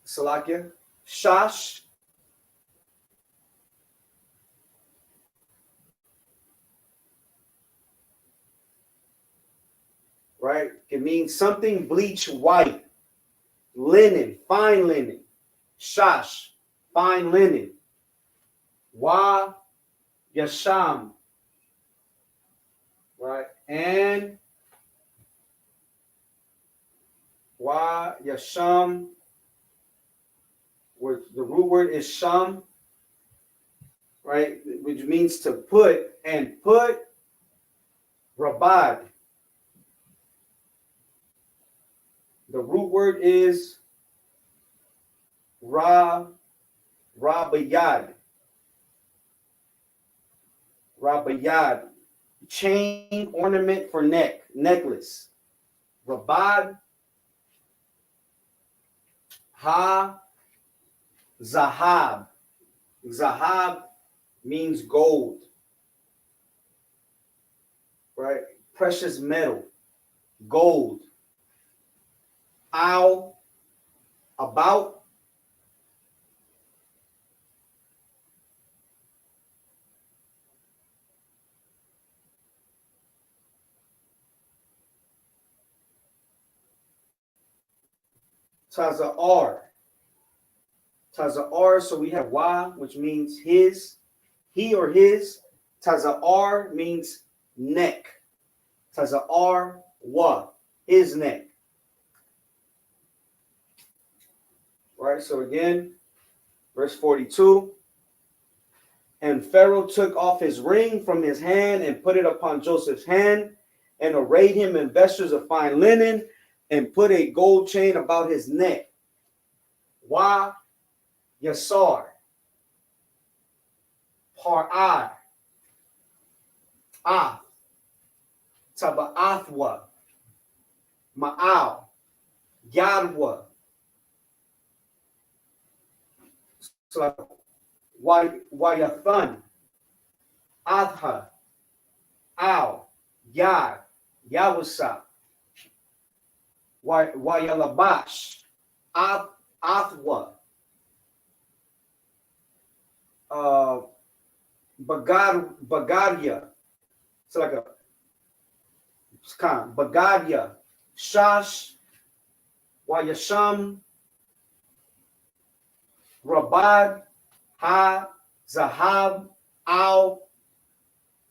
Salakia, Shash, right? It means something bleach white, linen, fine linen, Shash, fine linen, Wa, Yasham, right? And Wa, Yasham, where the root word is Sham, right? Which means to put, and put, Rabad. The root word is Rabayad. Rabayad. Chain, ornament for neck, necklace. Rabad. Ha. Zahab. Zahab means gold, right? Precious metal, gold. Ow, about. Taza'ar. Taza'ar, so we have wa, which means his, he or his. Taza'ar means neck. Taza'ar wa, his neck. Right, so again, verse 42. And Pharaoh took off his ring from his hand and put it upon Joseph's hand and arrayed him in vestures of fine linen and put a gold chain about his neck. Wa Yasar, Par'ad, Ah, Taba'athwa, Ma'al, Yadwa. So Wayathan, Adha, Al, Yad, Yawasa, Wayalabash, Athwa, Bagadia. It's like a kind of Bagadia, Shash, Wayasham, Rabad, Ha, Zahab, Al,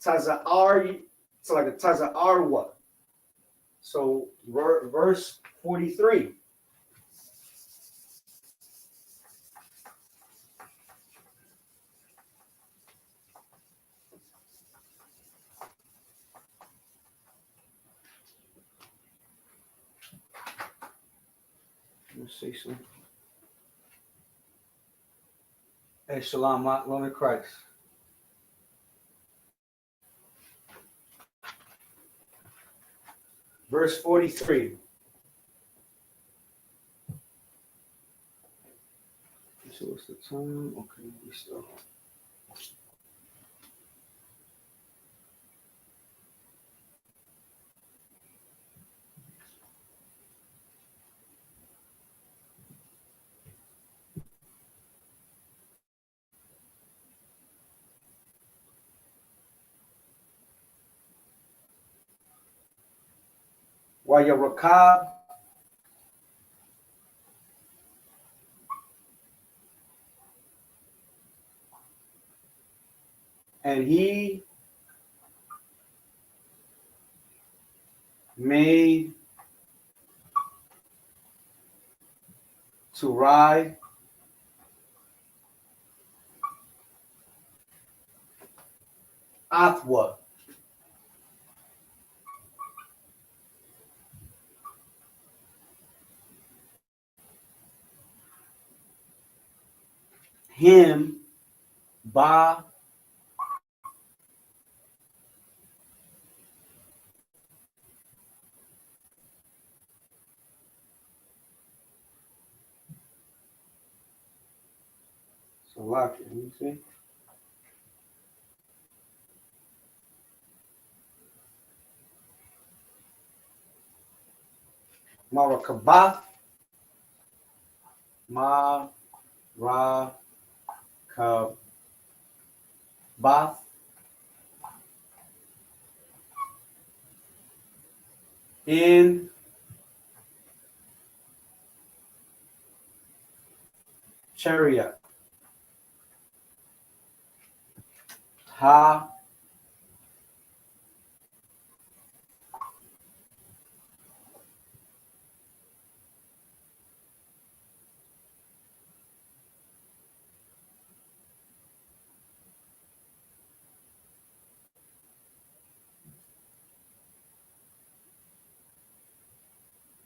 Taza'ar. It's like a Taza'arwa. So verse 43. Let's say something. Hey, Shalom, Lord of Christ. Verse 43. So what's the time? Okay, we still. Wayarakab, and he made to ride Athwa, him ba Salaki. Let me see. Marakabath, Marakabath, in chariot, ha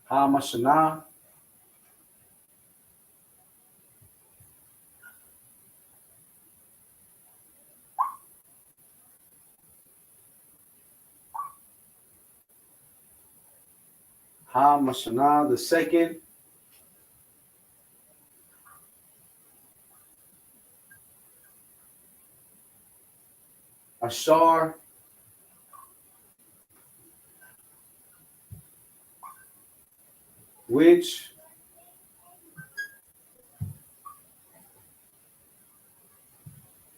ha mashana, ha mashana, the second, Ashar, which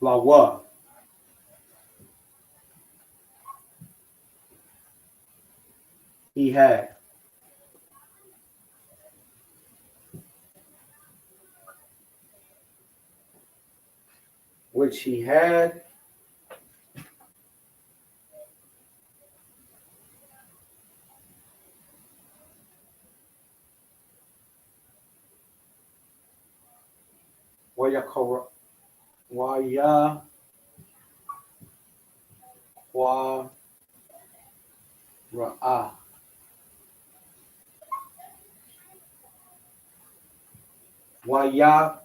lawa, he had, which he had, wayakara, waya, wa, ra'a, waya,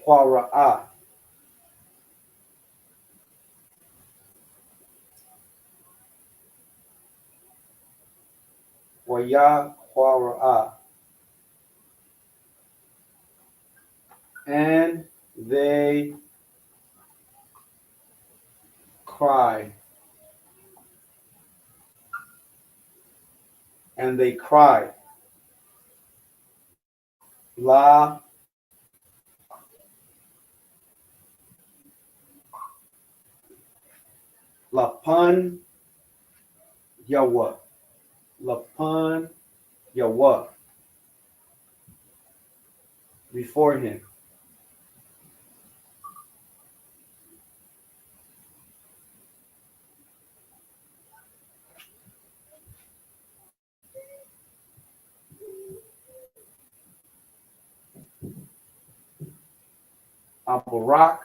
ra'a, waya, ra'a, and they cry, and they cried, la, lapan, yawa, lapan, yawa, before him. Abarak,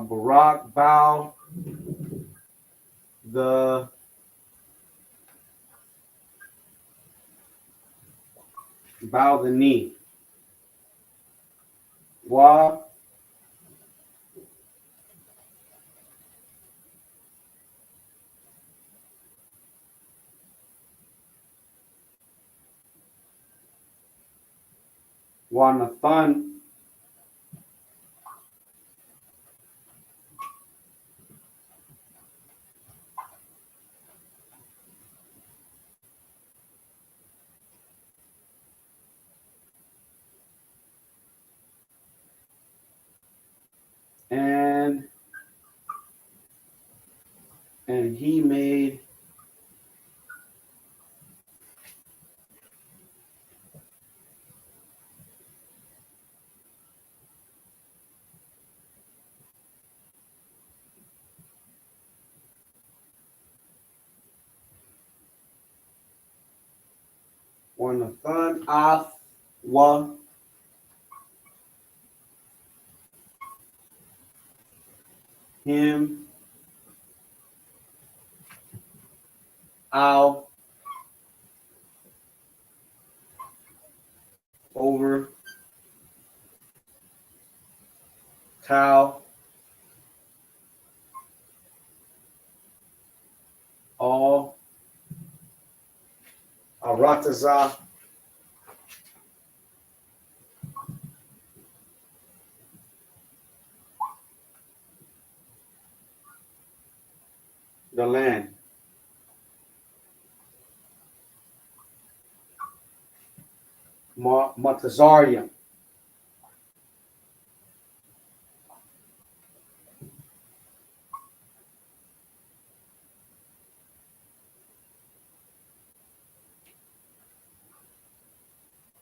Barak, bow the knee. Wa Nathan and he made Nathan wa him out over cow all Arataza the land. Matazarium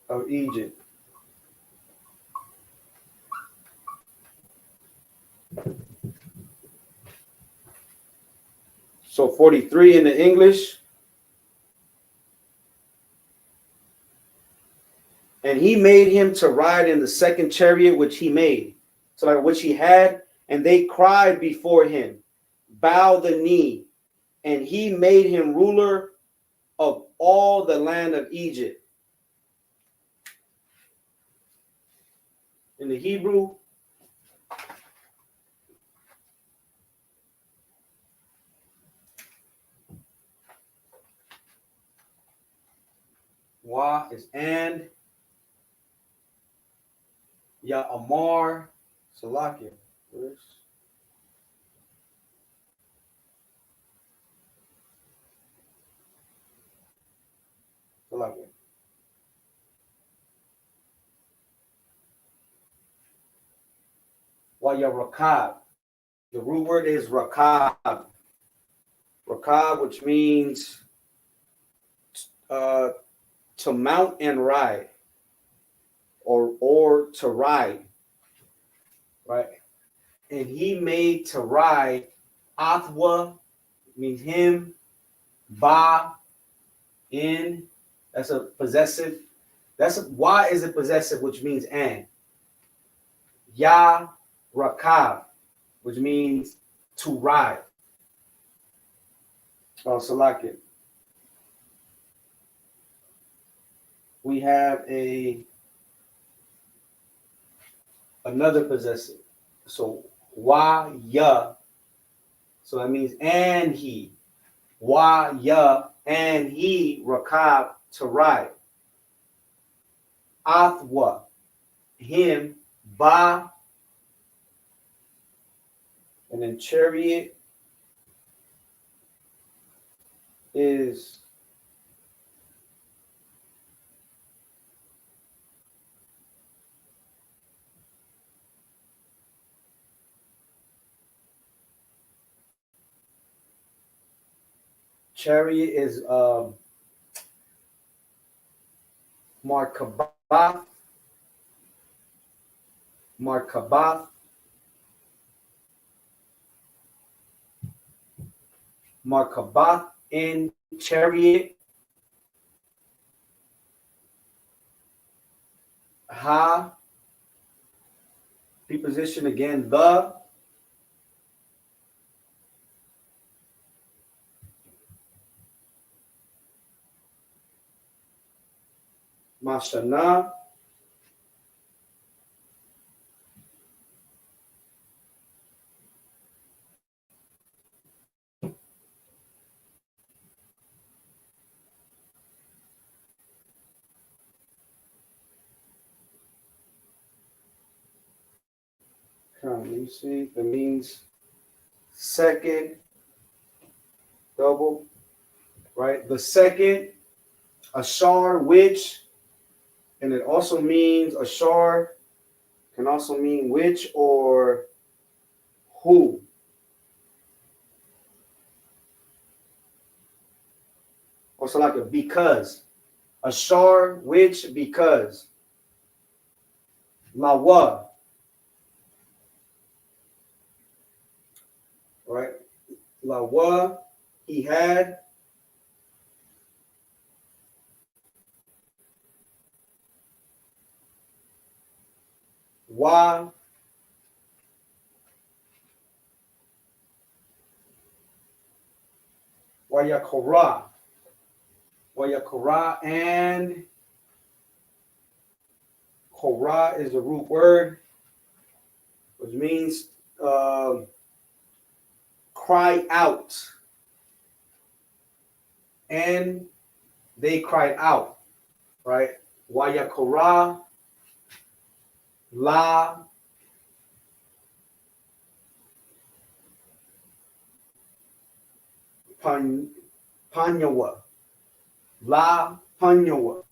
of Egypt. So 43 in the English. And he made him to ride in the second chariot which he made, so like which he had, and they cried before him, bow the knee, and he made him ruler of all the land of Egypt. In the Hebrew, wa is and, ya amar, salakia. Salakia. Wa ya rakab. The root word is rakab. Rakab, which means to mount and ride, or to ride, right? And he made to ride. Athwa means him. Ba in. That's a possessive. Why is it possessive, which means and. Ya rakab, which means to ride. Oh, Salakia. We have another possessive. So wa ya. So that means and he. Wa ya and he rakab to ride. Athwa him. Ba and then chariot is markabath. Markabath. Markabath in chariot. Ha. Preposition again, the. Mashana. Let me see. That means second, double, right? The second, ashar, which, and it also means ashar can also mean which or who. Also like a because. Ashar, which, because. Lawa, right? Lawa, he had. Wa, Wayakora. Wayakora, and Korah is a root word, which means cry out. And they cried out, right? Wayakora, La, Panyawa, La Panyawa.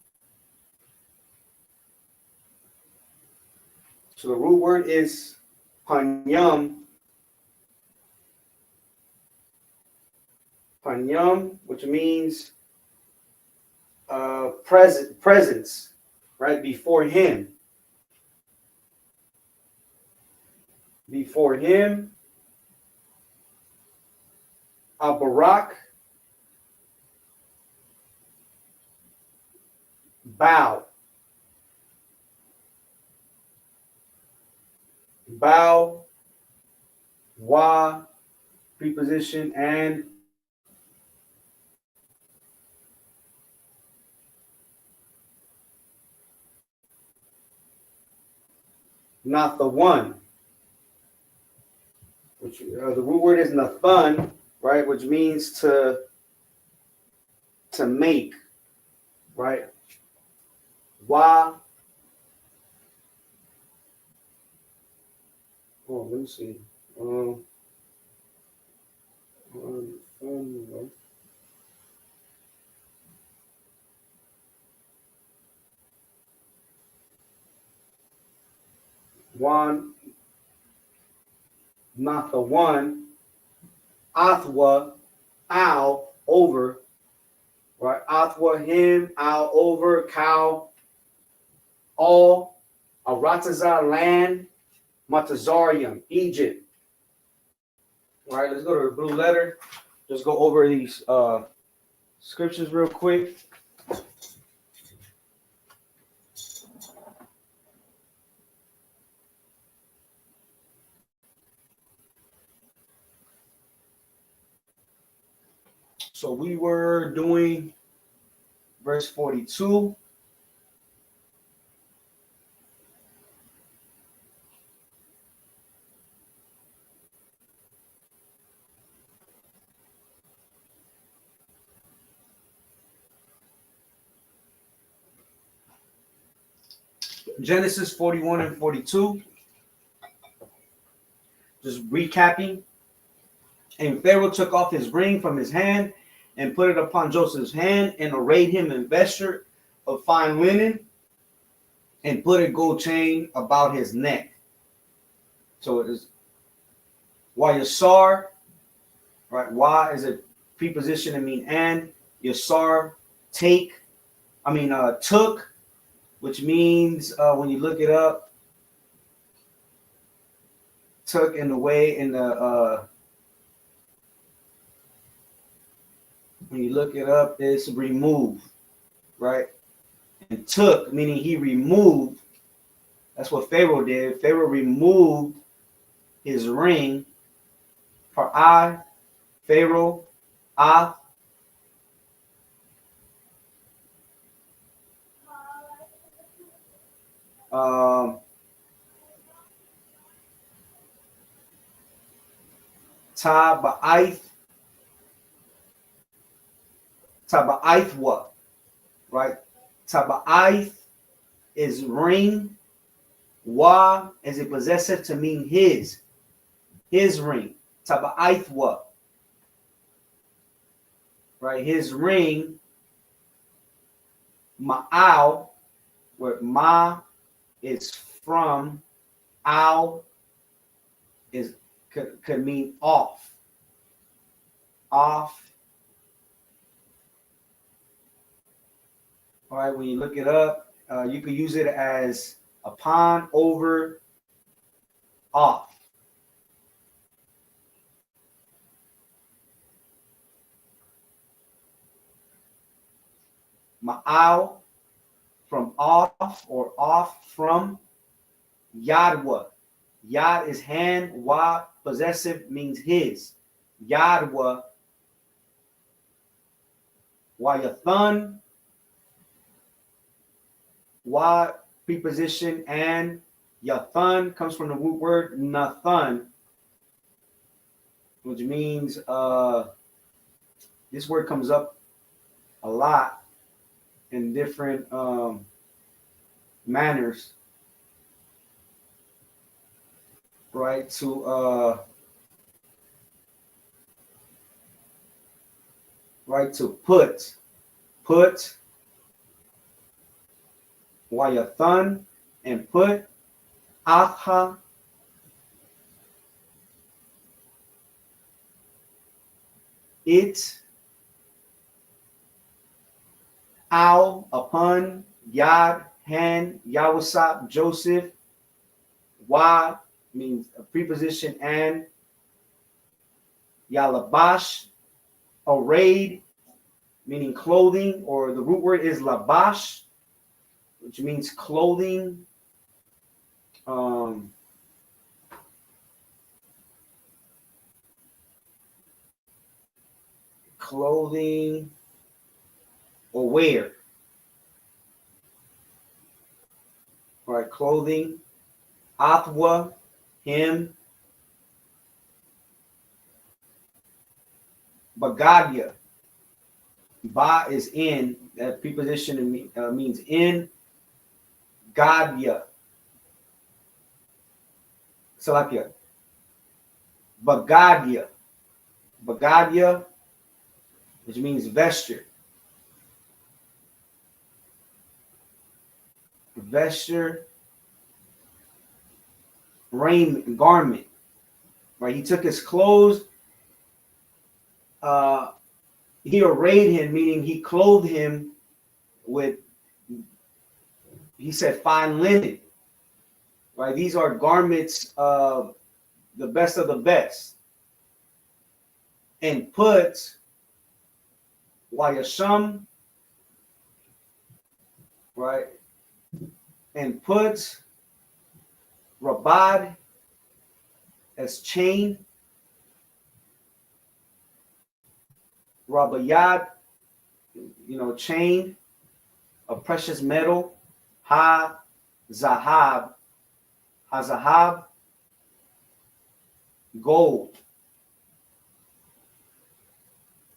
So the root word is Panyam. Panyam, which means presence, right? Before him. Before him. Barak, bow. Bow, wa, preposition, and not the one. Which the root word is nathan, right? Which means to make, right? Wa. Oh, let me see. One, not the one. Athwa, ow, over, right? Athwa, him, ow, over, cow, all, Aratazar, land, Matazarium, Egypt. All right, let's go to the blue letter. Just go over these scriptures real quick. So we were doing verse 42. Genesis 41 and 42. Just recapping. And Pharaoh took off his ring from his hand and put it upon Joseph's hand and arrayed him in vesture of fine linen and put a gold chain about his neck. So it is Yasar, right? Y is a preposition that mean and. Yasar, took, which means when you look it up, took in the way in the when you look it up, it's remove, right? And took, meaning he removed. That's what Pharaoh did. Pharaoh removed his ring. For I, Pharaoh, Um, Taba'ith, Taba'ithwa, right? Taba'ith is ring. Wa is a possessive to mean his ring. Taba'ithwa, right? His ring. Ma'al, where ma is from, al is could mean off. All right, when you look it up, you could use it as upon, over, off. Ma'al, from off or off from. Yadwa. Yad is hand. Wa, possessive, means his. Yadwa. Wayathan. Wa, preposition, and Yathan comes from the root word Nathan, which means this word comes up a lot in different manners, right? To put Wayathan, and put Atha, it, al, upon, yad, hand, Yawasap, Joseph, wa means a preposition, and Yalabash, arrayed, meaning clothing, or the root word is labash, which means clothing. Clothing or wear. All right, clothing. Athwa, him. Bagadia. Ba is in. That preposition means in. Gadia. Salakia. Bagadia. Bagadia, which means vesture. Vesture, raiment, garment. Right? He took his clothes. He arrayed him, meaning he clothed him with, he said, fine linen. Right? These are garments of the best of the best. And put Wayasham, right? And put Rabad as chain. Rabayad, chain of precious metal. Ha Zahab, Hazahab, gold.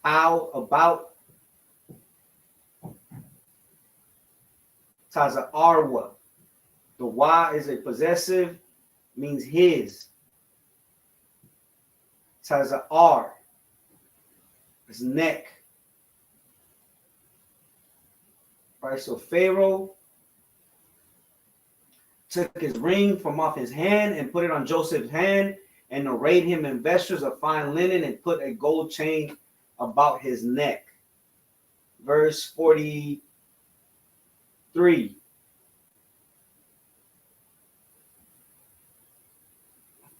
Al, about. Taza Arwa. The wa is a possessive, means his. Taza ar, his neck. Right, so Pharaoh took his ring from off his hand and put it on Joseph's hand, and arrayed him in vestures of fine linen, and put a gold chain about his neck. Verse 43.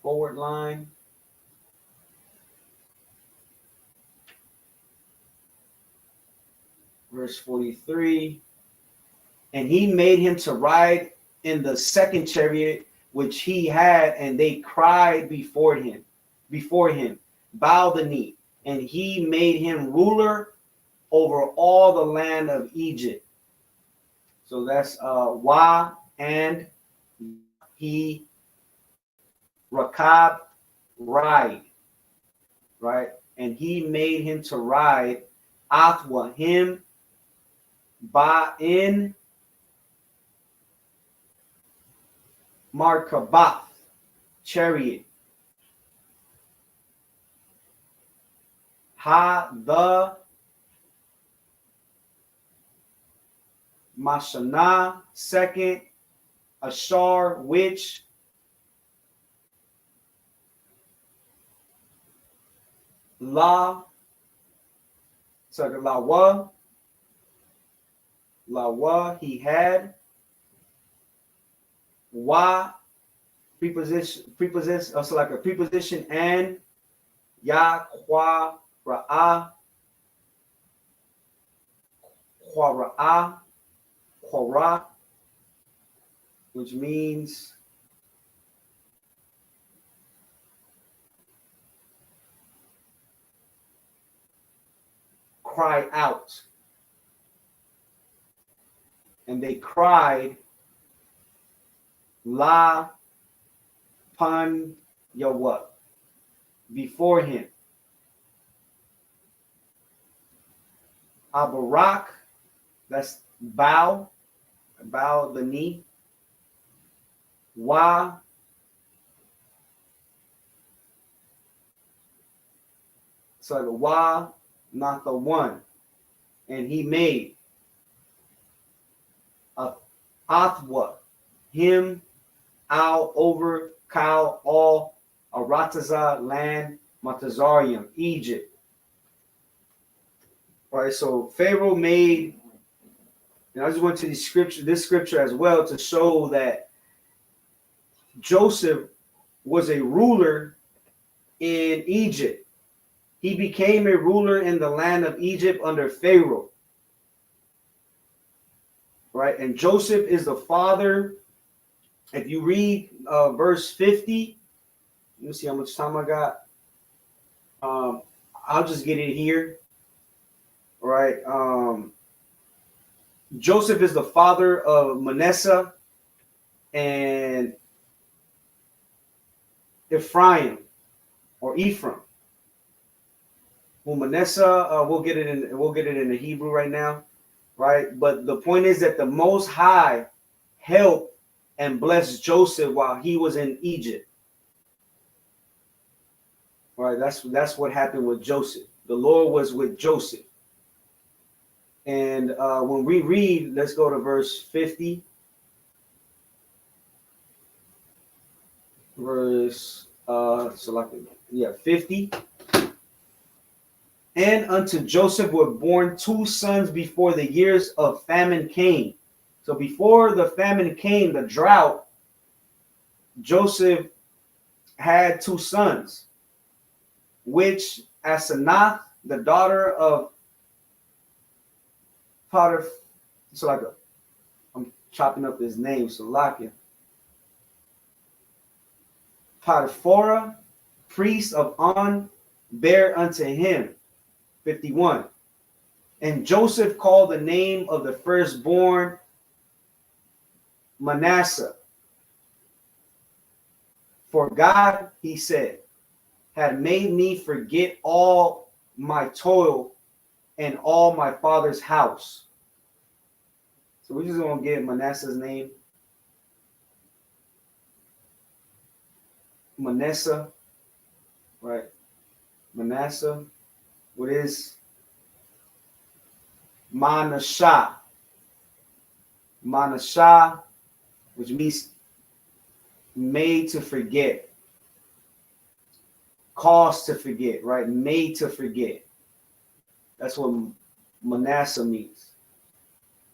Forward line. Verse 43. And he made him to ride in the second chariot which he had, and they cried before him, bow the knee, and he made him ruler over all the land of Egypt. So that's Wa and he rakab ride, right? And he made him to ride athwa him ba in markabath chariot. Ha the Mashana second Ashar which La Lawa he had Wa preposition also like a preposition and Ya Kwa Ra'a Kwara'a Kwara, which means cry out. And they cried La Pan Yawa before him. Abarak, that's bow the knee. Wa, so the wa, not the one. And he made a athwa, him out over cow all Arataza land Matazarium, Egypt. All right, so Pharaoh made, and I just went to this scripture as well to show that Joseph was a ruler in Egypt. He became a ruler in the land of Egypt under Pharaoh. Right, and Joseph is the father. If you read verse 50, let me see how much time I got. I'll just get it here. All right. Joseph is the father of Manasseh and Ephraim or Ephraim. Well, Manasseh, we'll get it in the Hebrew right now, right? But the point is that the Most High helped and blessed Joseph while he was in Egypt. Right, that's what happened with Joseph. The Lord was with Joseph. And when we read, let's go to verse 50. Verse 50. And unto Joseph were born 2 sons before the years of famine came. So before the famine came, the drought, Joseph had 2 sons, which Asenath, the daughter of Potter, so like I'm chopping up his name, so Lakia. Potipharah, priest of On, bare unto him. 51. And Joseph called the name of the firstborn Manasseh. For God, he said, had made me forget all my toil and all my father's house. So we're just going to get Manasseh's name. Manasseh, right? Manasseh, what is Manasseh? Manasseh, which means made to forget, caused to forget, right? Made to forget. That's what Manasseh means.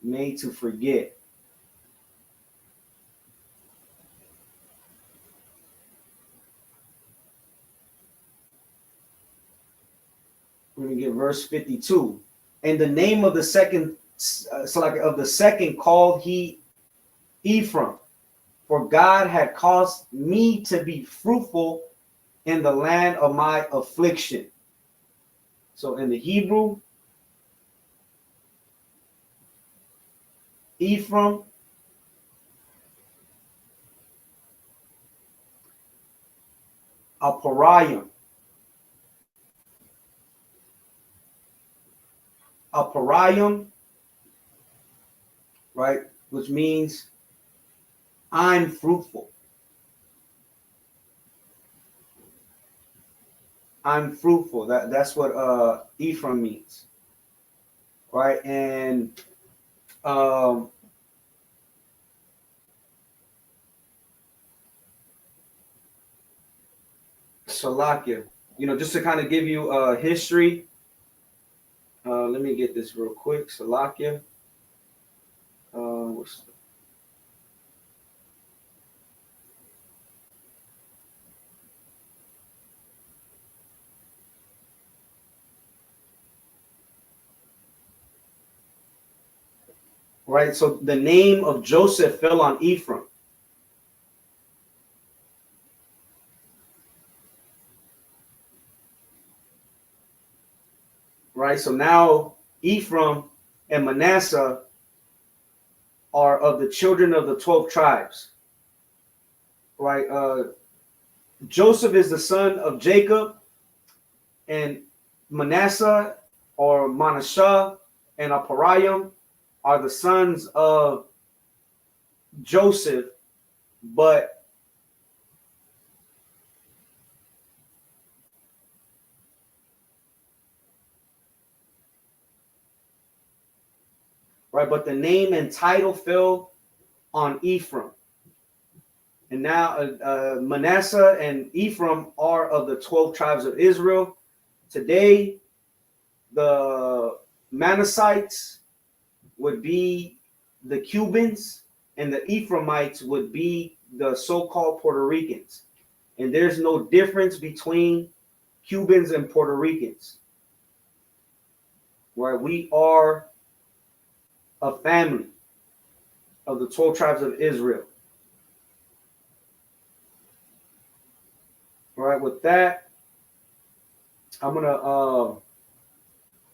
Made to forget. We're going to get verse 52. And the name of the second, of the second called he Ephraim, for God had caused me to be fruitful in the land of my affliction. So in the Hebrew, Ephraim Aparayim. Aparayim, right? Which means I'm fruitful. I'm fruitful. That's what Ephraim means, right? And Salakia, just to kind of give you history. Let me get this real quick. Salakia. Right. So the name of Joseph fell on Ephraim. Right. So now Ephraim and Manasseh are of the children of the 12 tribes. Right. Joseph is the son of Jacob, and Manasseh or Manasseh and Aparayim are the sons of Joseph, but the name and title fell on Ephraim. And now Manasseh and Ephraim are of the 12 tribes of Israel. Today, the Manassites would be the Cubans, and the Ephraimites would be the so-called Puerto Ricans. And there's no difference between Cubans and Puerto Ricans. Right? We are a family of the 12 tribes of Israel. All right, with that, I'm going to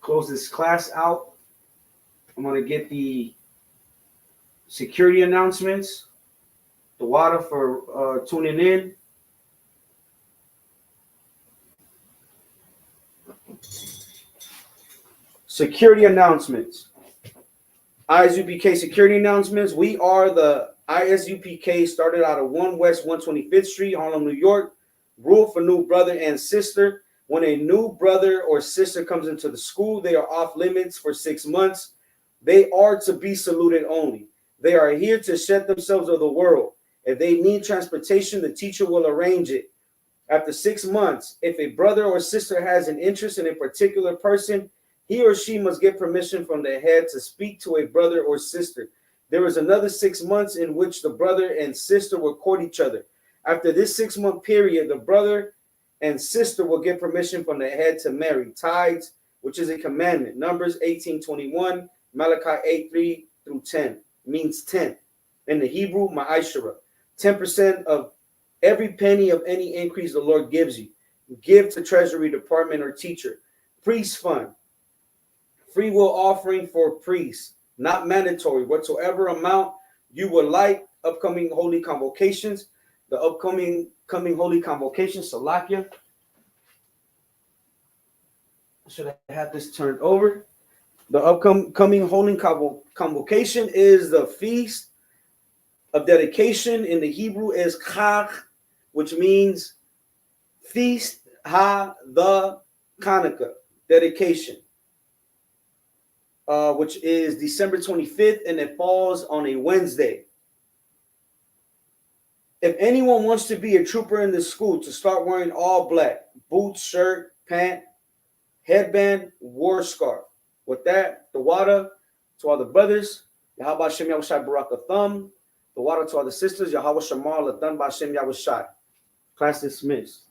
close this class out. I'm going to get the security announcements, the water for tuning in. Security announcements. ISUPK security announcements. We are the ISUPK, started out of 1 West 125th Street, Harlem, New York. Rule for new brother and sister. When a new brother or sister comes into the school, they are off limits for 6 months. They are to be saluted only. They are here to shed themselves of the world. If they need transportation, the teacher will arrange it. After 6 months, if a brother or sister has an interest in a particular person, he or she must get permission from the head to speak to a brother or sister. There is another 6 months in which the brother and sister will court each other. After this 6-month period, the brother and sister will get permission from the head to marry. Tithes, which is a commandment. Numbers 18:21, Malachi 8:3 through 10, means 10. In the Hebrew, ma'ashara, 10% of every penny of any increase the Lord gives you. Give to treasury department or teacher. Priest fund, free will offering for priests, not mandatory. Whatsoever amount you would like, upcoming holy convocations. The upcoming holy convocations, Salakia. Should I have this turned over? The upcoming holy convocation is the feast of dedication. In the Hebrew is Chag, which means feast the Hanukkah, dedication, which is December 25th, and it falls on a Wednesday. If anyone wants to be a trooper in the school, to start wearing all black, boots, shirt, pant, headband, war scarf. With that, the water to all the brothers, Yahweh Shem Yahushai Barak Thumb. The water to all the sisters, Yahweh Shamar Latan Bashem Yahushai. Class dismissed.